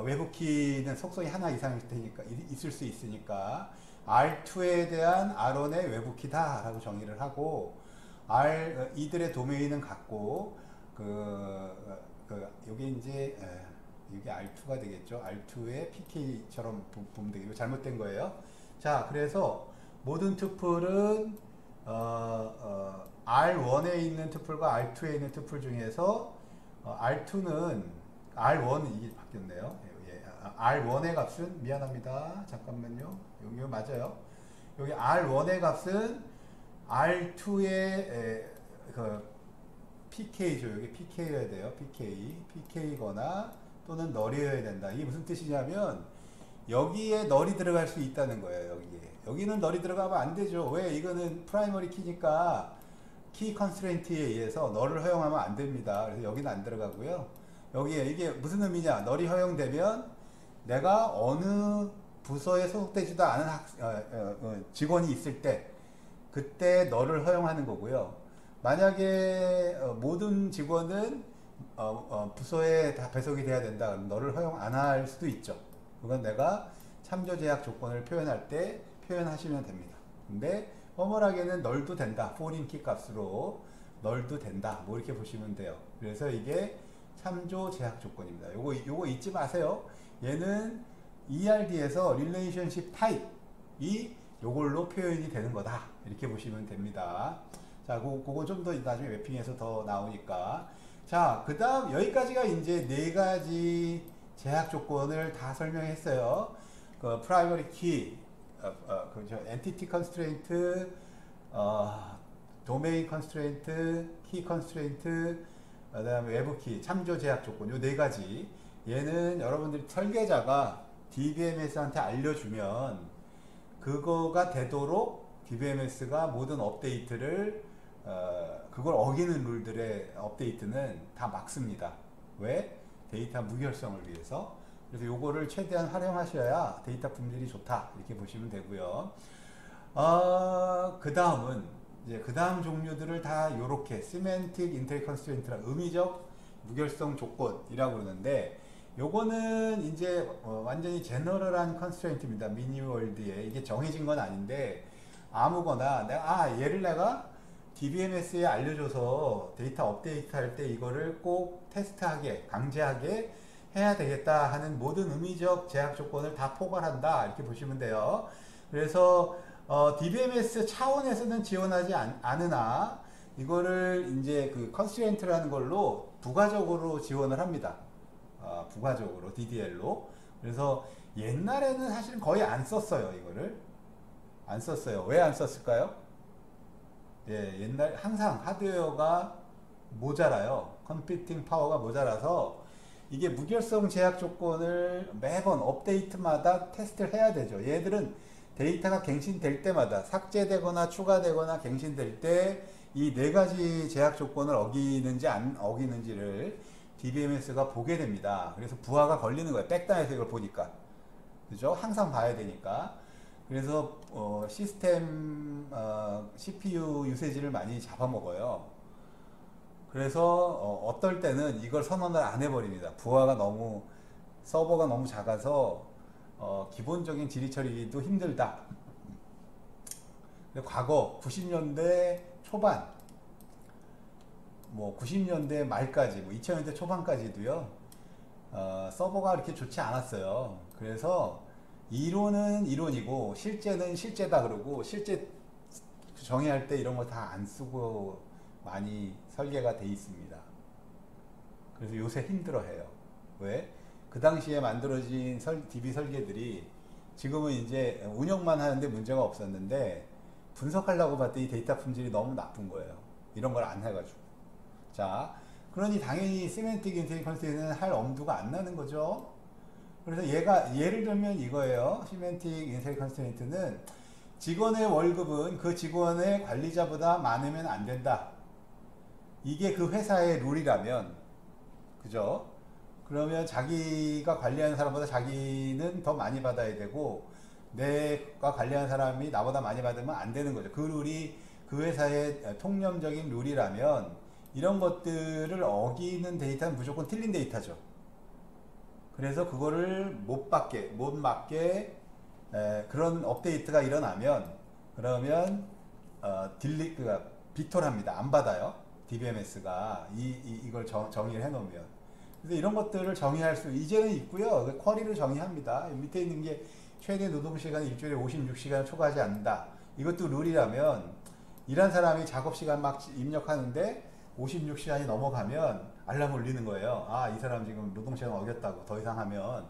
외부 키는 속성이 하나 이상일 테니까 있을 수 있으니까 R2에 대한 R1의 외부키다 라고 정의를 하고, 이들의 도메인은 같고, 요게 이제 이게 R2가 되겠죠. R2의 PK처럼 보면 되겠고, 잘못된 거예요. 자, 그래서 모든 투플은 R1에 있는 투플과 R2에 있는 투플 중에서 R2는 R1 이게 바뀌었네요. R1의 값은 미안합니다. 잠깐만요. 여기 맞아요. 여기 R1의 값은 R2의 그 PK죠. 여기 PK여야 돼요. PK거나 또는 널이어야 된다. 이게 무슨 뜻이냐면 여기에 널이 들어갈 수 있다는 거예요. 여기는 널이 들어가면 안 되죠. 왜? 이거는 프라이머리 키니까 키 컨스트레인트에 의해서 널을 허용하면 안 됩니다. 그래서 여기는 안 들어가고요. 여기에 이게 무슨 의미냐? 널이 허용되면 내가 어느 부서에 소속되지도 않은 직원이 있을 때 그때 널을 허용하는 거고요. 만약에 모든 직원은 부서에 다 배속이 돼야 된다. 그럼 너를 허용 안 할 수도 있죠. 그건 내가 참조 제약 조건을 표현할 때 표현하시면 됩니다. 근데 허멀하게는 널도 된다. 포린 키 값으로 널도 된다. 뭐 이렇게 보시면 돼요. 그래서 이게 참조 제약 조건입니다. 요거 잊지 마세요. 얘는 ERD에서 릴레이션십 타입이 요걸로 표현이 되는 거다. 이렇게 보시면 됩니다. 자, 그거 좀 더 나중에 웹핑에서 더 나오니까. 자, 그 다음 여기까지가 이제 네 가지 제약 조건을 다 설명했어요. 그 프라이머리 키, 그죠, 엔티티 컨스트레인트, 도메인 컨스트레인트, 키 컨스트레인트, 그다음에 외부 키, 참조 제약 조건, 요 네 가지. 얘는 여러분들이 설계자가 DBMS한테 알려주면 그거가 되도록 DBMS가 모든 업데이트를 그걸 어기는 룰들의 업데이트는 다 막습니다. 왜? 데이터 무결성을 위해서. 그래서 요거를 최대한 활용하셔야 데이터 품질이 좋다. 이렇게 보시면 되고요. 그 다음은 이제 그 다음 종류들을 다 요렇게 시멘틱 인텔 컨스트레인트라 의미적 무결성 조건이라고 그러는데, 요거는 이제 완전히 제너럴한 컨스트레인트입니다. 미니월드에 이게 정해진 건 아닌데 아무거나 얘를 내가 DBMS에 알려줘서 데이터 업데이트 할 때 이거를 꼭 테스트하게 강제하게 해야 되겠다 하는 모든 의미적 제약 조건을 다 포괄한다. 이렇게 보시면 돼요. 그래서 DBMS 차원에서는 지원하지 않으나 이거를 이제 그 컨스트레인트라는 걸로 부가적으로 지원을 합니다. 부가적으로 DDL로. 그래서 옛날에는 사실 거의 안 썼어요. 이거를 안 썼어요. 왜 안 썼을까요? 예, 옛날 항상 하드웨어가 모자라요. 컴퓨팅 파워가 모자라서 이게 무결성 제약 조건을 매번 업데이트마다 테스트를 해야 되죠. 얘들은 데이터가 갱신될 때마다 삭제되거나 추가되거나 갱신될 때 이 네 가지 제약 조건을 어기는지 안 어기는지를 DBMS가 보게 됩니다. 그래서 부하가 걸리는 거예요. 백단에서 이걸 보니까. 그죠? 항상 봐야 되니까. 그래서 시스템 CPU 유세지를 많이 잡아먹어요. 그래서 어떨 때는 이걸 선언을 안 해버립니다. 부하가 너무 서버가 너무 작아서 기본적인 질의 처리도 힘들다. 근데 과거 90년대 초반, 뭐 90년대 말까지, 뭐 2000년대 초반까지도요, 서버가 그렇게 좋지 않았어요. 그래서 이론은 이론이고 실제는 실제다 그러고, 실제 정의할 때 이런 거 다 안 쓰고 많이 설계가 돼 있습니다. 그래서 요새 힘들어해요. 왜? 그 당시에 만들어진 DB 설계들이 지금은 이제 운영만 하는데 문제가 없었는데 분석하려고 봤더니 데이터 품질이 너무 나쁜 거예요. 이런 걸 안 해가지고. 자, 그러니 당연히 시멘틱 인텔 컨스트레인트는 할 엄두가 안 나는 거죠. 그래서 예를 들면 이거예요. 시멘틱 인텔 컨스트레인트는 직원의 월급은 그 직원의 관리자보다 많으면 안 된다. 이게 그 회사의 룰이라면, 그죠? 그러면 자기가 관리하는 사람보다 자기는 더 많이 받아야 되고, 내가 관리하는 사람이 나보다 많이 받으면 안 되는 거죠. 그 룰이 그 회사의 통념적인 룰이라면 이런 것들을 어기는 데이터는 무조건 틀린 데이터죠. 그래서 그거를 못 맞게 그런 업데이트가 일어나면 그러면 딜리트가 비톨합니다. 안 받아요. DBMS가 이걸 정의를 해놓으면. 그래서 이런 것들을 정의할 수 이제는 있고요. 쿼리를 정의합니다. 밑에 있는 게 최대 노동시간이 일주일에 56시간을 초과하지 않는다. 이것도 룰이라면 일한 사람이 작업시간 막 입력하는데 56시간이 넘어가면 알람 울리는 거예요. 아, 이 사람 지금 노동시간 어겼다고 더 이상 하면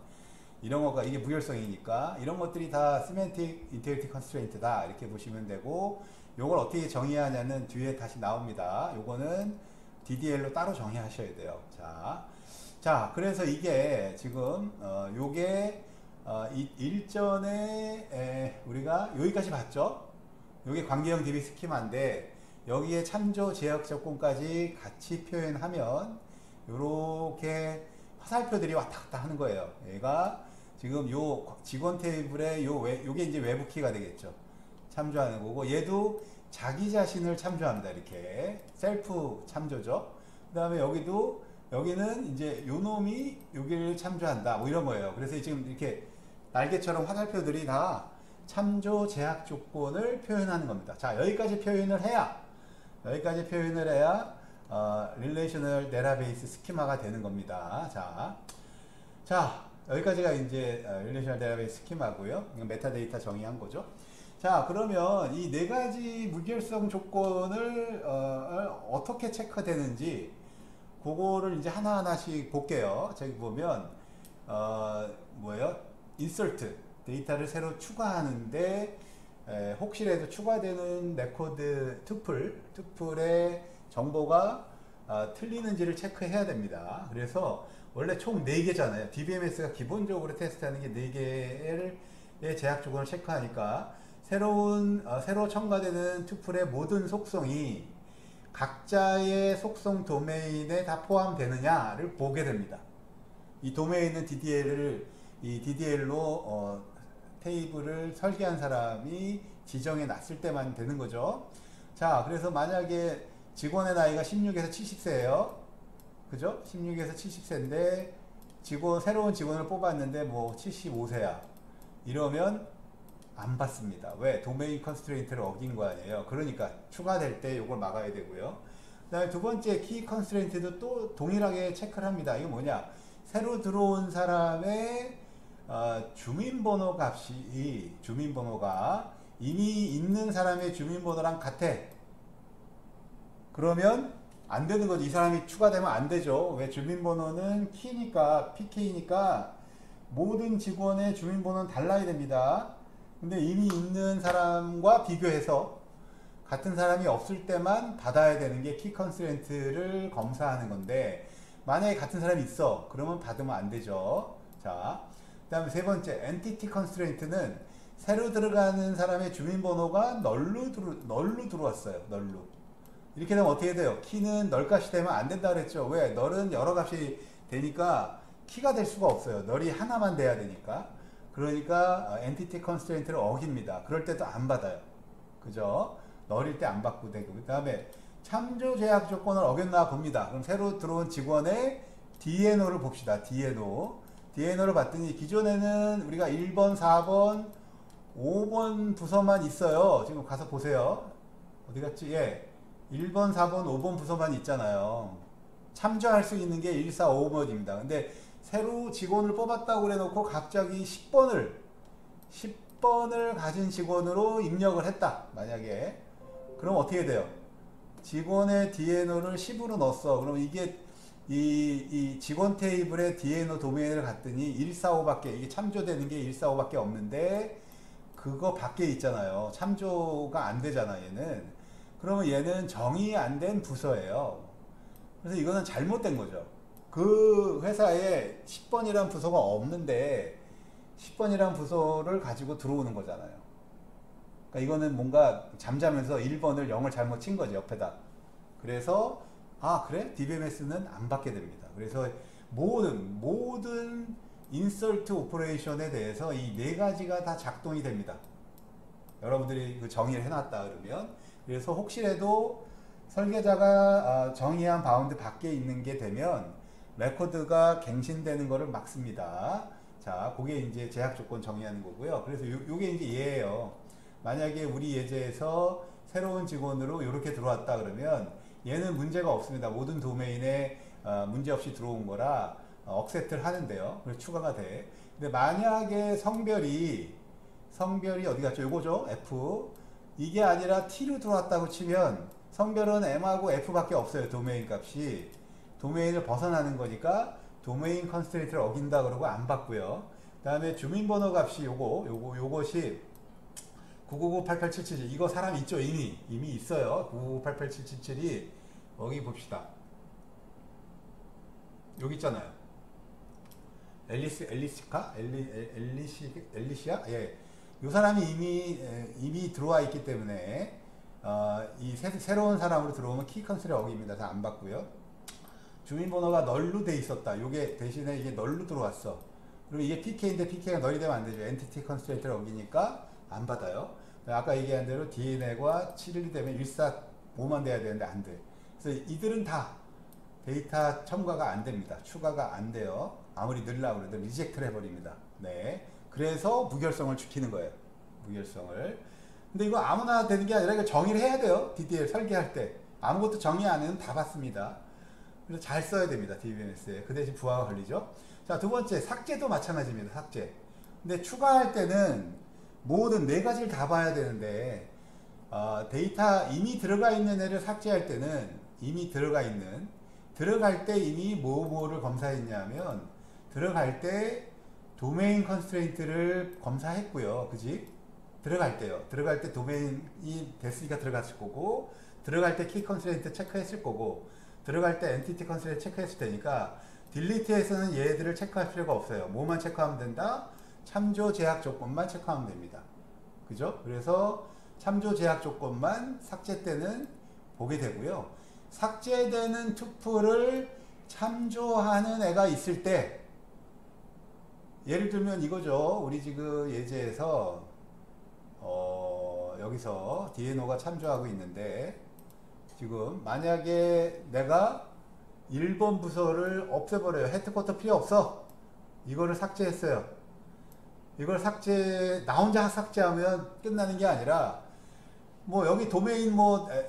이런 거가 이게 무결성이니까 이런 것들이 다 세맨틱 인테그리티 컨스트레인트다 이렇게 보시면 되고 요걸 어떻게 정의하냐는 뒤에 다시 나옵니다. 요거는 DDL로 따로 정의하셔야 돼요. 자 그래서 이게 지금 요게 일전에 우리가 여기까지 봤죠. 요게 관계형 DB 스키마인데 여기에 참조 제약 조건까지 같이 표현하면 요렇게 화살표들이 왔다 갔다 하는 거예요. 얘가 지금 요 직원 테이블에 요게 이제 외부 키가 되겠죠. 참조하는 거고 얘도 자기 자신을 참조합니다. 이렇게 셀프 참조죠. 그 다음에 여기는 이제 요 놈이 여기를 참조한다 뭐 이런 거예요. 그래서 지금 이렇게 날개처럼 화살표들이 다 참조 제약 조건을 표현하는 겁니다. 자, 여기까지 표현을 해야 릴레이셔널 데이터베이스 스키마가 되는 겁니다. 자 여기까지가 이제 릴레이셔널 데이터베이스 스키마고요. 이건 메타데이터 정의한 거죠. 자, 그러면 이 네 가지 무결성 조건을 어떻게 체크되는지 그거를 이제 하나하나씩 볼게요. 저기 보면 뭐예요? 인서트 데이터를 새로 추가하는데 혹시라도 추가되는 레코드 투플의 정보가 틀리는지를 체크해야 됩니다. 그래서 원래 총 4개잖아요. DBMS가 기본적으로 테스트하는 게 4개의 제약 조건을 체크하니까 새로 첨가되는 투플의 모든 속성이 각자의 속성 도메인에 다 포함되느냐를 보게 됩니다. 이 도메인은 DDL로 테이블을 설계한 사람이 지정해 놨을 때만 되는 거죠. 자, 그래서 만약에 직원의 나이가 16에서 70세예요. 그죠? 16에서 70세인데 새로운 직원을 뽑았는데 뭐 75세야. 이러면 안 받습니다. 왜? 도메인 컨스트레인트를 어긴 거 아니에요. 그러니까 추가될 때 이걸 막아야 되고요. 그 다음에 두 번째 키 컨스트레인트도 또 동일하게 체크를 합니다. 이거 뭐냐? 새로 들어온 사람의 주민번호 값이 주민번호가 이미 있는 사람의 주민번호랑 같아. 그러면 안 되는 거죠. 이 사람이 추가되면 안 되죠. 왜? 주민번호는 키니까 PK니까 모든 직원의 주민번호는 달라야 됩니다. 근데 이미 있는 사람과 비교해서 같은 사람이 없을 때만 받아야 되는 게 키 컨스트레인트를 검사하는 건데 만약에 같은 사람이 있어 그러면 받으면 안 되죠. 자, 그 다음에 세 번째 엔티티 컨스트레인트는 새로 들어가는 사람의 주민번호가 널로 들어왔어요. 널로. 이렇게 되면 어떻게 돼요? 키는 널 값이 되면 안 된다 그랬죠. 왜? 널은 여러 값이 되니까 키가 될 수가 없어요. 널이 하나만 돼야 되니까. 그러니까 엔티티 컨스트레인트를 어깁니다. 그럴 때도 안 받아요. 그죠? 널일 때 안 받고 되고. 그 다음에 참조 제약 조건을 어겼나 봅니다. 그럼 새로 들어온 직원의 DNO를 봅시다. DNO를 봤더니 기존에는 우리가 1번, 4번, 5번 부서만 있어요. 지금 가서 보세요. 어디 갔지? 예. 1번, 4번, 5번 부서만 있잖아요. 참조할 수 있는 게 1, 4, 5번입니다. 근데 새로 직원을 뽑았다고 그래놓고 갑자기 10번을 가진 직원으로 입력을 했다. 만약에. 그럼 어떻게 돼요? 직원의 DNO를 10으로 넣었어. 그럼 이게 이 직원 테이블의 DNO 도메인을 갔더니 145밖에 이게 참조되는 게 145밖에 없는데 그거 밖에 있잖아요. 참조가 안 되잖아 얘는. 그러면 얘는 정의 안 된 부서예요. 그래서 이거는 잘못된 거죠. 그 회사에 10번이란 부서가 없는데 10번이란 부서를 가지고 들어오는 거잖아요. 그러니까 이거는 뭔가 잠자면서 1번을 0을 잘못 친 거지 옆에다. 그래서 그래? DBMS는 안 받게 됩니다. 그래서 모든 인서트 오퍼레이션에 대해서 이 네 가지가 다 작동이 됩니다. 여러분들이 그 정의를 해놨다 그러면. 그래서 혹시라도 설계자가 정의한 바운드 밖에 있는 게 되면 레코드가 갱신되는 것을 막습니다. 자, 그게 이제 제약 조건 정의하는 거고요. 그래서 요게 이제 얘예요. 만약에 우리 예제에서 새로운 직원으로 이렇게 들어왔다 그러면 얘는 문제가 없습니다. 모든 도메인에 문제 없이 들어온 거라 억셉트를 하는데요. 그래서 추가가 돼. 근데 만약에 성별이 어디 갔죠? 요거죠. F. 이게 아니라 T로 들어왔다고 치면 성별은 M하고 F밖에 없어요. 도메인 값이. 도메인을 벗어나는 거니까 도메인 컨스트레인트를 어긴다 그러고 안 받고요. 그 다음에 주민번호 값이 요것이 999-8877 이거 사람 있죠? 이미 있어요. 999-8877이 여기 봅시다. 여기 있잖아요. 엘리시아? 예. 이 사람이 이미 들어와 있기 때문에 이 새로운 사람으로 들어오면 키 컨스트를 어깁니다. 다 안 받고요. 주민번호가 널로 돼 있었다. 요게 대신에 이게 널로 들어왔어. 그리고 이게 PK인데 PK가 널이 되면 안 되죠. 엔티티 컨스트레인트를 어기니까 안 받아요. 아까 얘기한 대로 DNA가 7일이 되면 145만 돼야 되는데 안 돼. 그래서 이들은 다 데이터 첨가가 안 됩니다. 추가가 안 돼요. 아무리 넣으려고 해도 리젝트를 해버립니다. 네. 그래서 무결성을 지키는 거예요. 무결성을. 근데 이거 아무나 되는 게 아니라 이거 정의를 해야 돼요. DDL 설계할 때. 아무것도 정의 안 해도 다 받습니다. 그래서 잘 써야 됩니다. DBMS에. 그 대신 부하가 걸리죠. 자, 두 번째, 삭제도 마찬가지입니다. 삭제. 근데 추가할 때는 모든 네 가지를 다 봐야 되는데, 데이터 이미 들어가 있는 애를 삭제할 때는 이미 들어갈 때 이미 뭐를 검사했냐면, 들어갈 때 도메인 컨스트레인트를 검사했고요. 그지? 들어갈 때요. 들어갈 때 도메인이 됐으니까 들어갔을 거고, 들어갈 때 키 컨스트레인트 체크했을 거고, 들어갈 때 엔티티 컨스트레인트 체크했을 테니까, 딜리트에서는 얘들을 체크할 필요가 없어요. 뭐만 체크하면 된다? 참조 제약 조건만 체크하면 됩니다. 그죠? 그래서 참조 제약 조건만 삭제 때는 보게 되고요. 삭제되는 투플을 참조하는 애가 있을 때, 예를 들면 이거죠. 우리 지금 예제에서 여기서 DNO가 참조하고 있는데, 지금 만약에 내가 1번 부서를 없애버려요. 헤드쿼터 필요 없어. 이거를 삭제했어요. 이걸 나 혼자 삭제하면 끝나는 게 아니라, 뭐 여기 도메인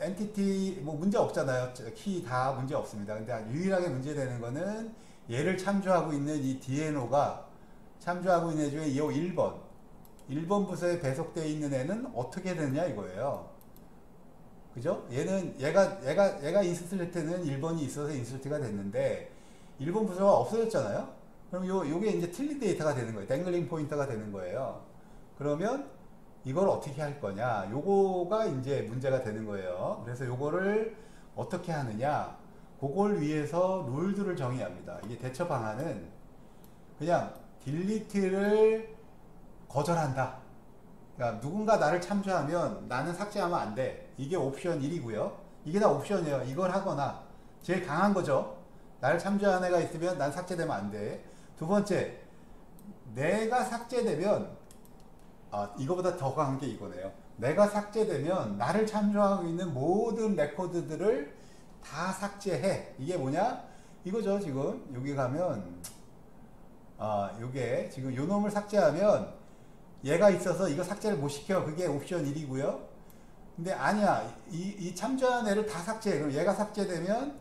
엔티티 문제 없잖아요. 키 다 문제 없습니다. 근데 유일하게 문제되는 거는 얘를 참조하고 있는 이 DNO가 참조하고 있는 애 중에 이 1번 부서에 배속되어 있는 애는 어떻게 되느냐 이거예요. 그죠? 얘가 인서트할 때는 1번이 있어서 인서트가 됐는데 1번 부서가 없어졌잖아요. 그럼 요게 이제 틀린 데이터가 되는 거예요. 댕글링 포인터가 되는 거예요. 그러면 이걸 어떻게 할 거냐? 요거가 이제 문제가 되는 거예요. 그래서 요거를 어떻게 하느냐? 그걸 위해서 룰들을 정의합니다. 이게 대처 방안은 그냥 딜리트를 거절한다. 그러니까 누군가 나를 참조하면 나는 삭제하면 안 돼. 이게 옵션 1이고요. 이게 다 옵션이에요. 이걸 하거나 제일 강한 거죠. 나를 참조하는 애가 있으면 난 삭제되면 안 돼. 두 번째, 내가 삭제되면 이거보다 더 강한 게 이거네요. 내가 삭제되면 나를 참조하고 있는 모든 레코드들을 다 삭제해. 이게 뭐냐? 이거죠. 지금 여기 가면 요게 지금 요 놈을 삭제하면 얘가 있어서 이거 삭제를 못 시켜. 그게 옵션 1이고요. 근데 아니야. 이 참조한 애를 다 삭제해. 그럼 얘가 삭제되면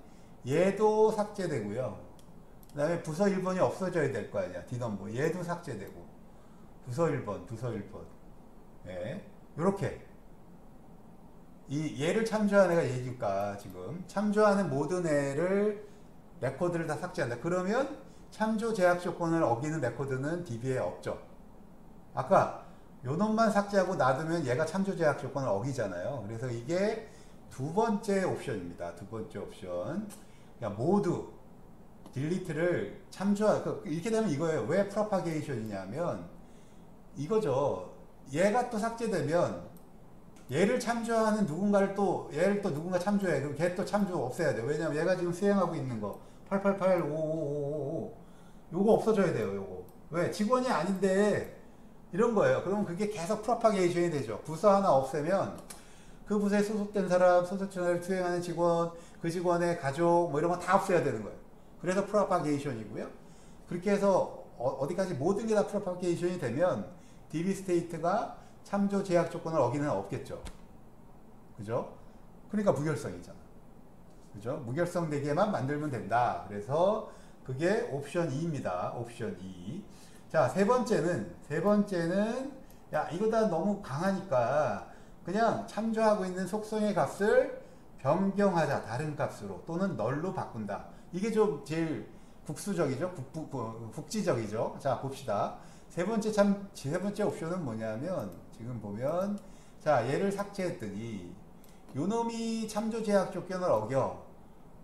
얘도 삭제되고요. 그 다음에 부서 1번이 없어져야 될 거 아니야. D넘버. 얘도 삭제되고. 부서 1번. 예. 요렇게. 얘를 참조한 애가 얘니까 지금. 참조하는 모든 애를 레코드를 다 삭제한다. 그러면 참조 제약 조건을 어기는 레코드는 DB에 없죠. 아까 요 놈만 삭제하고 놔두면 얘가 참조 제약 조건을 어기잖아요. 그래서 이게 두 번째 옵션입니다. 두 번째 옵션. 그러니까 모두 딜리트를 이렇게 되면 이거예요. 왜 프로파게이션이냐면 이거죠. 얘가 또 삭제되면 얘를 참조하는 얘를 또 누군가 참조해. 그럼 걔 또 참조 없애야 돼. 왜냐면 얘가 지금 수행하고 있는 거 888 5555 요거 없어져야 돼요. 요거. 왜? 직원이 아닌데 이런 거예요. 그러면 그게 계속 프로파게이션이 되죠. 부서 하나 없애면 그 부서에 소속된 사람, 소속전화를 수행하는 직원, 그 직원의 가족 이런 거 다 없애야 되는 거예요. 그래서 프로파게이션이고요. 그렇게 해서 어디까지 모든 게 다 프로파게이션이 되면 DB 스테이트가 참조 제약 조건을 어기는 없겠죠. 그죠? 그러니까 무결성이잖아. 그죠? 무결성 되게만 만들면 된다. 그래서 그게 옵션 2입니다. 옵션 2. 자, 세 번째는 야, 이거 다 너무 강하니까 그냥 참조하고 있는 속성의 값을 변경하자. 다른 값으로 또는 널로 바꾼다. 이게 좀 제일 국수적이죠. 국지적이죠. 자, 봅시다. 세 번째 옵션은 뭐냐면 지금 보면 자, 얘를 삭제했더니 요놈이 참조 제약 조건을 어겨.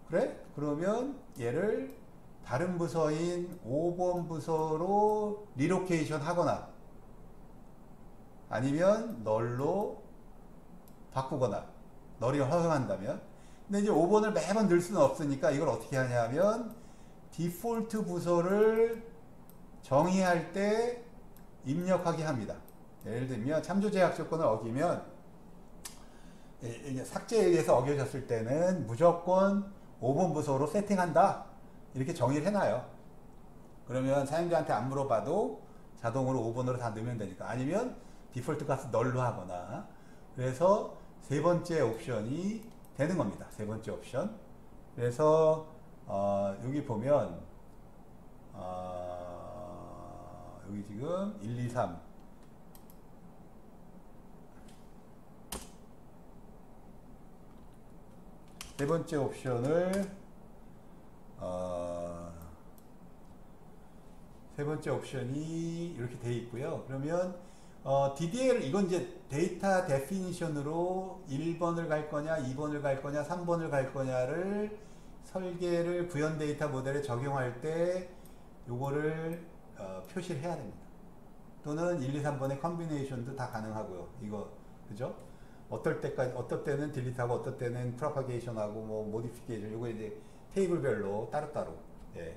그래? 그러면 얘를 다른 부서인 5번 부서로 리로케이션 하거나 아니면 널로 바꾸거나 널이 허용한다면. 근데 이제 5번을 매번 넣을 수는 없으니까 이걸 어떻게 하냐면 디폴트 부서를 정의할 때 입력하게 합니다. 예를 들면 참조 제약 조건을 어기면 삭제에 의해서 어겨졌을 때는 무조건 5번 부서로 세팅한다. 이렇게 정의를 해놔요. 그러면 사용자한테 안 물어봐도 자동으로 5번으로 다 넣으면 되니까. 아니면 디폴트 값을 널로 하거나. 그래서 세 번째 옵션이 되는 겁니다. 세 번째 옵션. 그래서 여기 보면 여기 지금 1, 2, 3 세 번째 옵션을 세 번째 옵션이 이렇게 돼 있고요. 그러면 DDL 이건 이제 데이터 데피니션으로 1번을 갈 거냐, 2번을 갈 거냐, 3번을 갈 거냐를 설계를 구현 데이터 모델에 적용할 때 요거를 표시를 해야 됩니다. 또는 1, 2, 3번의 컨비네이션도 다 가능하고요. 이거 그죠? 어떨 때는 딜리트하고 어떨 때는 프로파게이션하고 뭐 모디피케이션 요거 이제 테이블별로 따로따로. 예.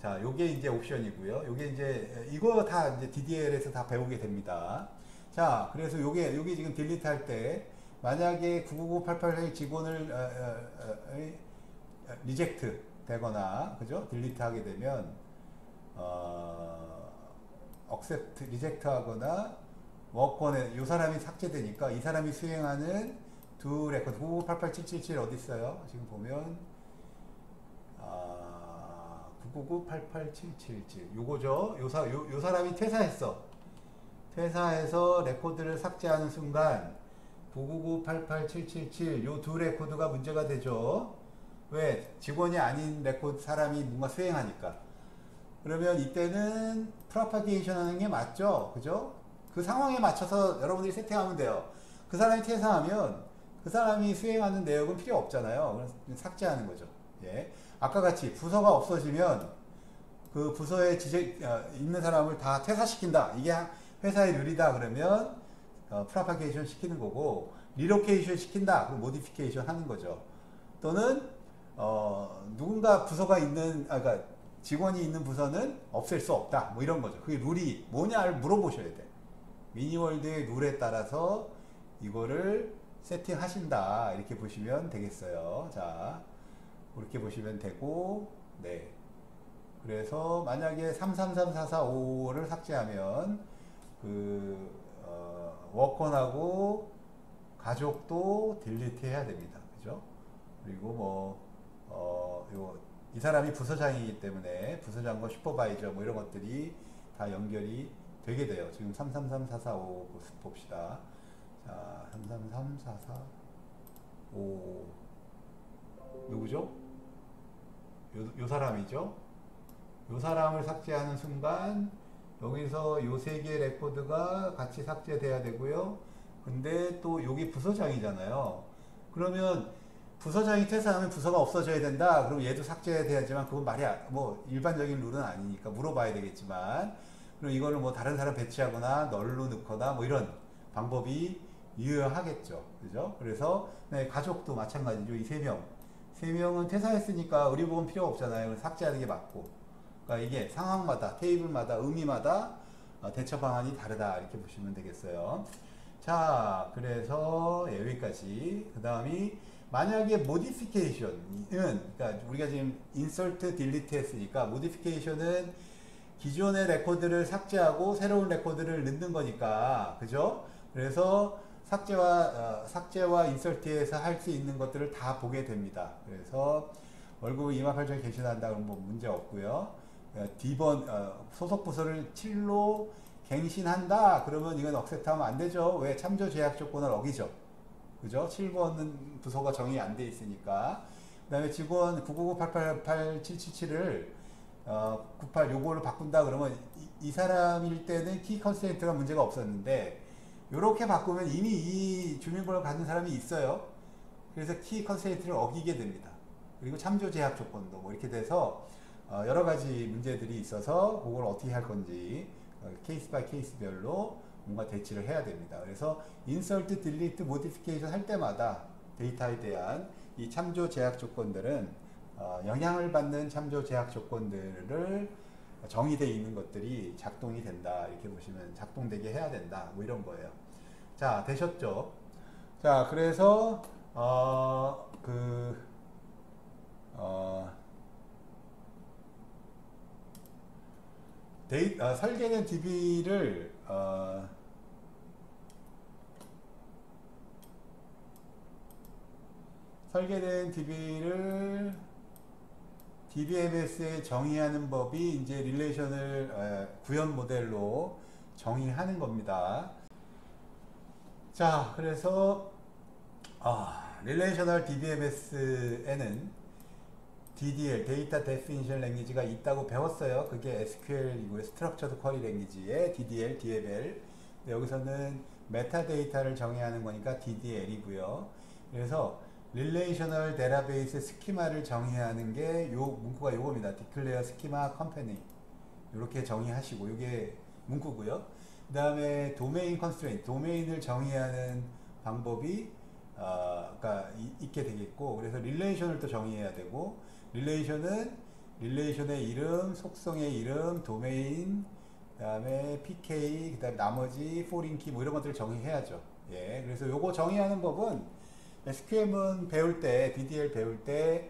자, 요게 이제 옵션이고요. 요게 이제 이거 다 이제 DDL에서 다 배우게 됩니다. 자, 그래서 요게 지금 딜리트 할 때 만약에 99988 직원을 리젝트 되거나 그죠? 딜리트 하게 되면 accept 리젝트 하거나 워건에 요 사람이 삭제되니까 이 사람이 수행하는 두 레코드 999887777 어디 있어요? 지금 보면 999887777 요거죠. 요 사람이 퇴사했어. 퇴사해서 레코드를 삭제하는 순간 999887777 요 두 레코드가 문제가 되죠. 왜? 직원이 아닌 레코드 사람이 뭔가 수행하니까. 그러면 이때는 프로파게이션 하는 게 맞죠? 그죠? 그 상황에 맞춰서 여러분들이 세팅하면 돼요. 그 사람이 퇴사하면 그 사람이 수행하는 내역은 필요 없잖아요. 그래서 삭제하는 거죠. 예. 아까 같이 부서가 없어지면 그 부서에 있는 사람을 다 퇴사시킨다. 이게 회사의 룰이다. 그러면 프로파게이션 시키는 거고, 리로케이션 시킨다. 그럼 모디피케이션 하는 거죠. 또는 누군가 부서가 있는 그러니까 직원이 있는 부서는 없앨 수 없다. 뭐 이런 거죠. 그게 룰이 뭐냐를 물어보셔야 돼. 미니월드의 룰에 따라서 이거를 세팅하신다. 이렇게 보시면 되겠어요. 자, 그렇게 보시면 되고, 네. 그래서 만약에 333445를 삭제하면 워컨하고 가족도 딜리트 해야 됩니다. 그죠? 그리고 이 사람이 부서장이기 때문에 부서장과 슈퍼바이저 뭐 이런 것들이 다 연결이 되게 돼요. 지금 333445 봅시다. 자, 333445 누구죠? 요 사람이죠. 요 사람을 삭제하는 순간 여기서 요 세 개의 레코드가 같이 삭제돼야 되고요. 근데 또 여기 부서장이잖아요. 그러면 부서장이 퇴사하면 부서가 없어져야 된다. 그럼 얘도 삭제돼야지만 그건 뭐 일반적인 룰은 아니니까 물어봐야 되겠지만, 그럼 이거를 뭐 다른 사람 배치하거나 널로 넣거나 뭐 이런 방법이 유효하겠죠. 그죠? 그래서 네, 가족도 마찬가지죠. 이 세 명은 퇴사했으니까 의료보험 필요 없잖아요. 삭제하는 게 맞고. 그러니까 이게 상황마다, 테이블마다, 의미마다 대처 방안이 다르다. 이렇게 보시면 되겠어요. 자, 그래서 여기까지. 그 다음이 만약에 modification은, 그러니까 우리가 지금 insert, delete 했으니까 modification은 기존의 레코드를 삭제하고 새로운 레코드를 넣는 거니까, 그죠? 그래서 삭제와 인설트에서 할 수 있는 것들을 다 보게 됩니다. 그래서 월급 28,000 갱신한다 그러면 뭐 문제 없고요. D번 소속 부서를 7로 갱신한다 그러면 이건 억셉트하면 안 되죠. 왜? 참조 제약 조건을 어기죠. 그죠? 7번은 부서가 정의 안 돼 있으니까. 그 다음에 직원 999-888-777을 98 요거를 바꾼다 그러면 이 사람일 때는 키 컨스트레인트가 문제가 없었는데 요렇게 바꾸면 이미 이 주민번호를 가진 사람이 있어요. 그래서 키 컨스트레인트를 어기게 됩니다. 그리고 참조 제약 조건도 뭐 이렇게 돼서 여러 가지 문제들이 있어서 그걸 어떻게 할 건지 케이스 바이 케이스별로 뭔가 대치를 해야 됩니다. 그래서 insert, delete, modification 할 때마다 데이터에 대한 이 참조 제약 조건들은 영향을 받는 참조 제약 조건들을 정의되어 있는 것들이 작동이 된다. 이렇게 보시면 작동되게 해야 된다. 뭐 이런 거예요. 자, 되셨죠? 자, 그래서 설계된 DB를 DBMS에 정의하는 법이 이제 릴레이션을 구현 모델로 정의하는 겁니다. 자, 그래서 릴레이셔널 DBMS에는 DDL, 데이터 데피니션 랭귀지가 있다고 배웠어요. 그게 SQL이고요. 스트럭처드 쿼리 랭귀지의 DDL, DML. 여기서는 메타데이터를 정의하는 거니까 DDL이고요. 그래서 릴레이셔널 데이터베이스 스키마를 정의하는 게 요 문구가 요겁니다. Declare Schema Company. 이렇게 정의하시고 요게 문구고요. 그 다음에 도메인 컨스트레인트, 도메인을 정의하는 방법이 있게 되겠고, 그래서 릴레이션을 또 정의해야 되고, 릴레이션의 이름, 속성의 이름, 도메인, 그 다음에 PK, 그 다음에 나머지 포린키 뭐 이런 것들을 정의해야죠. 예, 그래서 요거 정의하는 법은 SQM은 배울 때, DDL 배울 때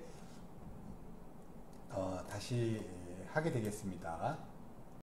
다시 하게 되겠습니다.